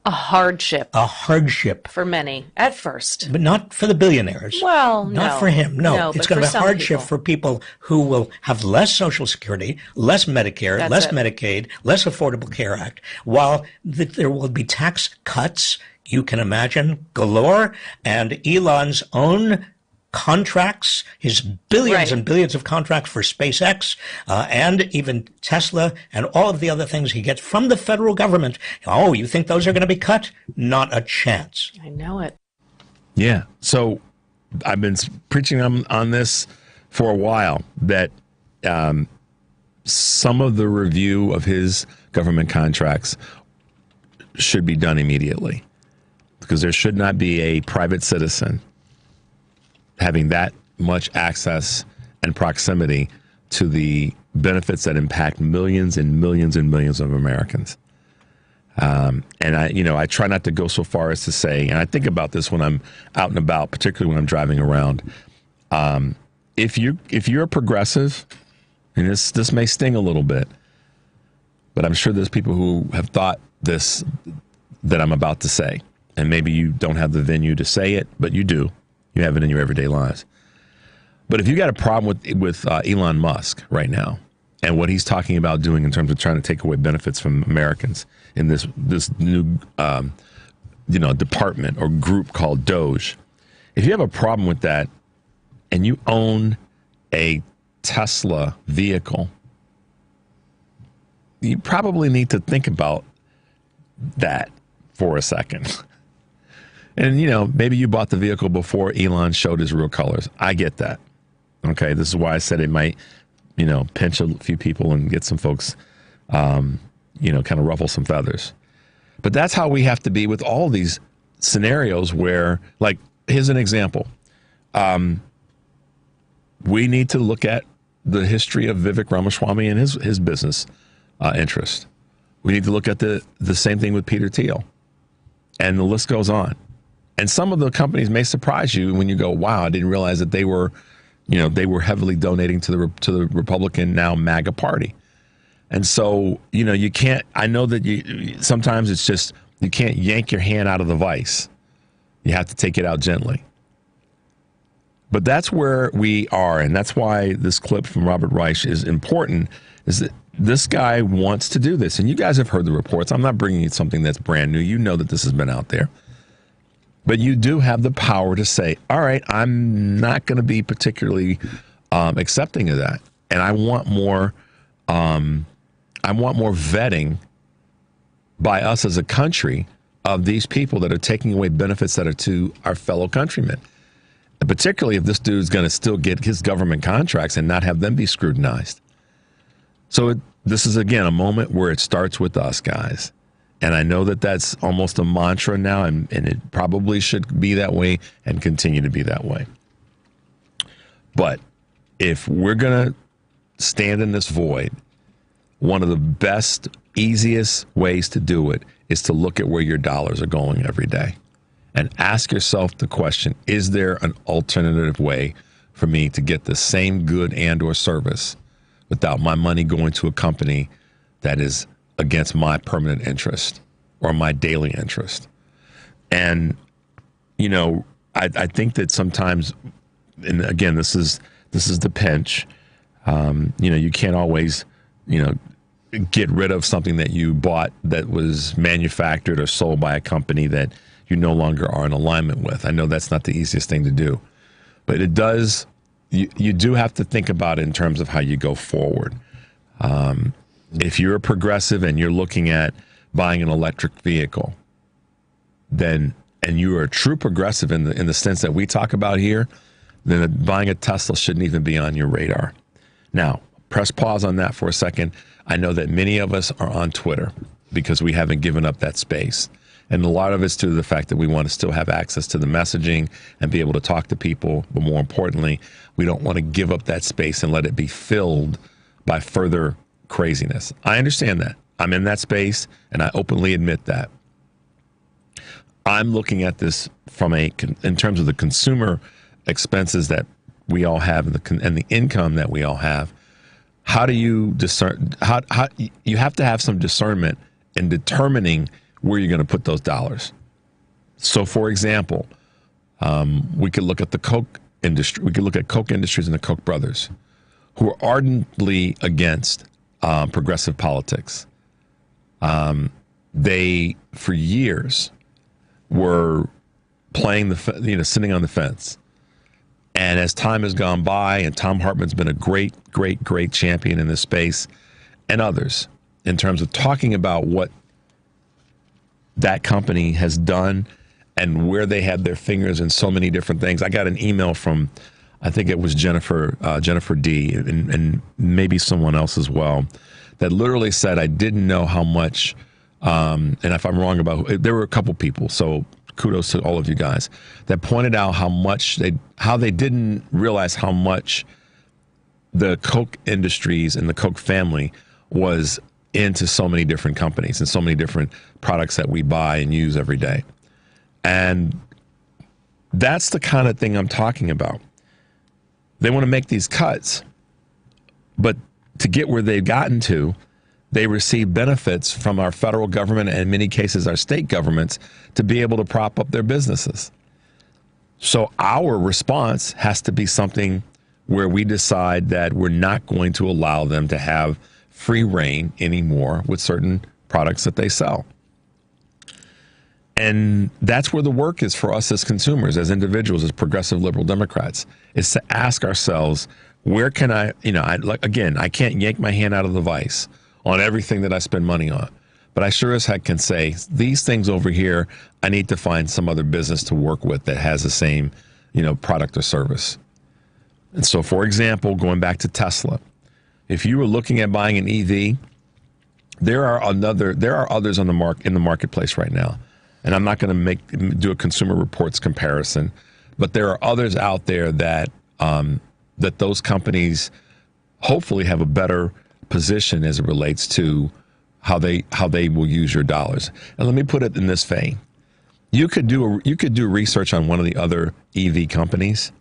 a hardship. A hardship. For many, at first. But not for the billionaires. Well, Not for him. No, it's going to be a hardship for people who will have less Social Security, less Medicare, less Medicaid, less Affordable Care Act, while there will be tax cuts, you can imagine, galore, and Elon's own contracts, his billions and billions of contracts for SpaceX, and even Tesla and all of the other things he gets from the federal government. Oh, you think those are going to be cut? Not a chance. I know it. Yeah. So I've been preaching on this for a while, that some of the review of his government contracts should be done immediately, because there should not be a private citizen having that much access and proximity to the benefits that impact millions and millions and millions of Americans. And I try not to go so far as to say, and I think about this when I'm out and about, particularly when I'm driving around. If you're a progressive, and this may sting a little bit, but I'm sure there's people who have thought this that I'm about to say, and maybe you don't have the venue to say it, but you do. You have it in your everyday lives. But if you got a problem with Elon Musk right now and what he's talking about doing in terms of trying to take away benefits from Americans in this new department or group called Doge, if you have a problem with that and you own a Tesla vehicle, you probably need to think about that for a second. And, maybe you bought the vehicle before Elon showed his real colors. I get that. Okay, this is why I said it might, pinch a few people and get some folks, kind of ruffle some feathers. But that's how we have to be with all these scenarios where, like, here's an example. We need to look at the history of Vivek Ramaswamy and his business interest. We need to look at the same thing with Peter Thiel. And the list goes on. And some of the companies may surprise you when you go, wow, I didn't realize that they were heavily donating to the Republican, now MAGA party. And so, you can't, I know that sometimes it's just, you can't yank your hand out of the vice. You have to take it out gently. But that's where we are. And that's why this clip from Robert Reich is important, is that this guy wants to do this. And you guys have heard the reports. I'm not bringing you something that's brand new. You know that this has been out there. But you do have the power to say, all right, I'm not going to be particularly accepting of that. And I want more vetting by us as a country of these people that are taking away benefits that are to our fellow countrymen. And particularly if this dude's going to still get his government contracts and not have them be scrutinized. So this is, again, a moment where it starts with us, guys. And I know that that's almost a mantra now, and it probably should be that way and continue to be that way. But if we're going to stand in this void, one of the best, easiest ways to do it is to look at where your dollars are going every day and ask yourself the question, is there an alternative way for me to get the same good and or service without my money going to a company that is against my permanent interest or my daily interest? And, I think that sometimes, and again, this is the pinch, you can't always, get rid of something that you bought that was manufactured or sold by a company that you no longer are in alignment with. I know that's not the easiest thing to do, but it does, you do have to think about it in terms of how you go forward. If you're a progressive and you're looking at buying an electric vehicle, and you are a true progressive in the sense that we talk about here, then buying a Tesla shouldn't even be on your radar. Now, press pause on that for a second. I know that many of us are on Twitter because we haven't given up that space. And a lot of it's due to the fact that we want to still have access to the messaging and be able to talk to people. But more importantly, we don't want to give up that space and let it be filled by further craziness. I understand that. I'm in that space, and I openly admit that. I'm looking at this in terms of the consumer expenses that we all have and the income that we all have. How do you discern? How you have to have some discernment in determining where you're going to put those dollars. So, for example, we could look at the Coke industry. We could look at Coke Industries and the Koch brothers, who are ardently against progressive politics. They, for years, were playing sitting on the fence. And as time has gone by, and Tom Hartman's been a great, great, great champion in this space, and others, in terms of talking about what that company has done and where they had their fingers in so many different things. I got an email from, I think it was Jennifer D, and maybe someone else as well, that literally said, I didn't know how much, and if I'm wrong about, there were a couple people, so kudos to all of you guys, that pointed out how they didn't realize how much the Coke Industries and the Coke family was into so many different companies and so many different products that we buy and use every day. And that's the kind of thing I'm talking about. They want to make these cuts, but to get where they've gotten to, they receive benefits from our federal government and in many cases our state governments to be able to prop up their businesses. So our response has to be something where we decide that we're not going to allow them to have free reign anymore with certain products that they sell. And that's where the work is for us as consumers, as individuals, as progressive liberal Democrats, is to ask ourselves, where can I can't yank my hand out of the vice on everything that I spend money on. But I sure as heck can say, these things over here, I need to find some other business to work with that has the same, product or service. And so, for example, going back to Tesla, if you were looking at buying an EV, there are others on in the marketplace right now. And I'm not going to do a Consumer Reports comparison, but there are others out there that those companies hopefully have a better position as it relates to how they will use your dollars. And let me put it in this vein. You could do research on one of the other EV companies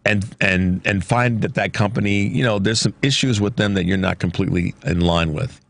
and find that company, there's some issues with them that you're not completely in line with.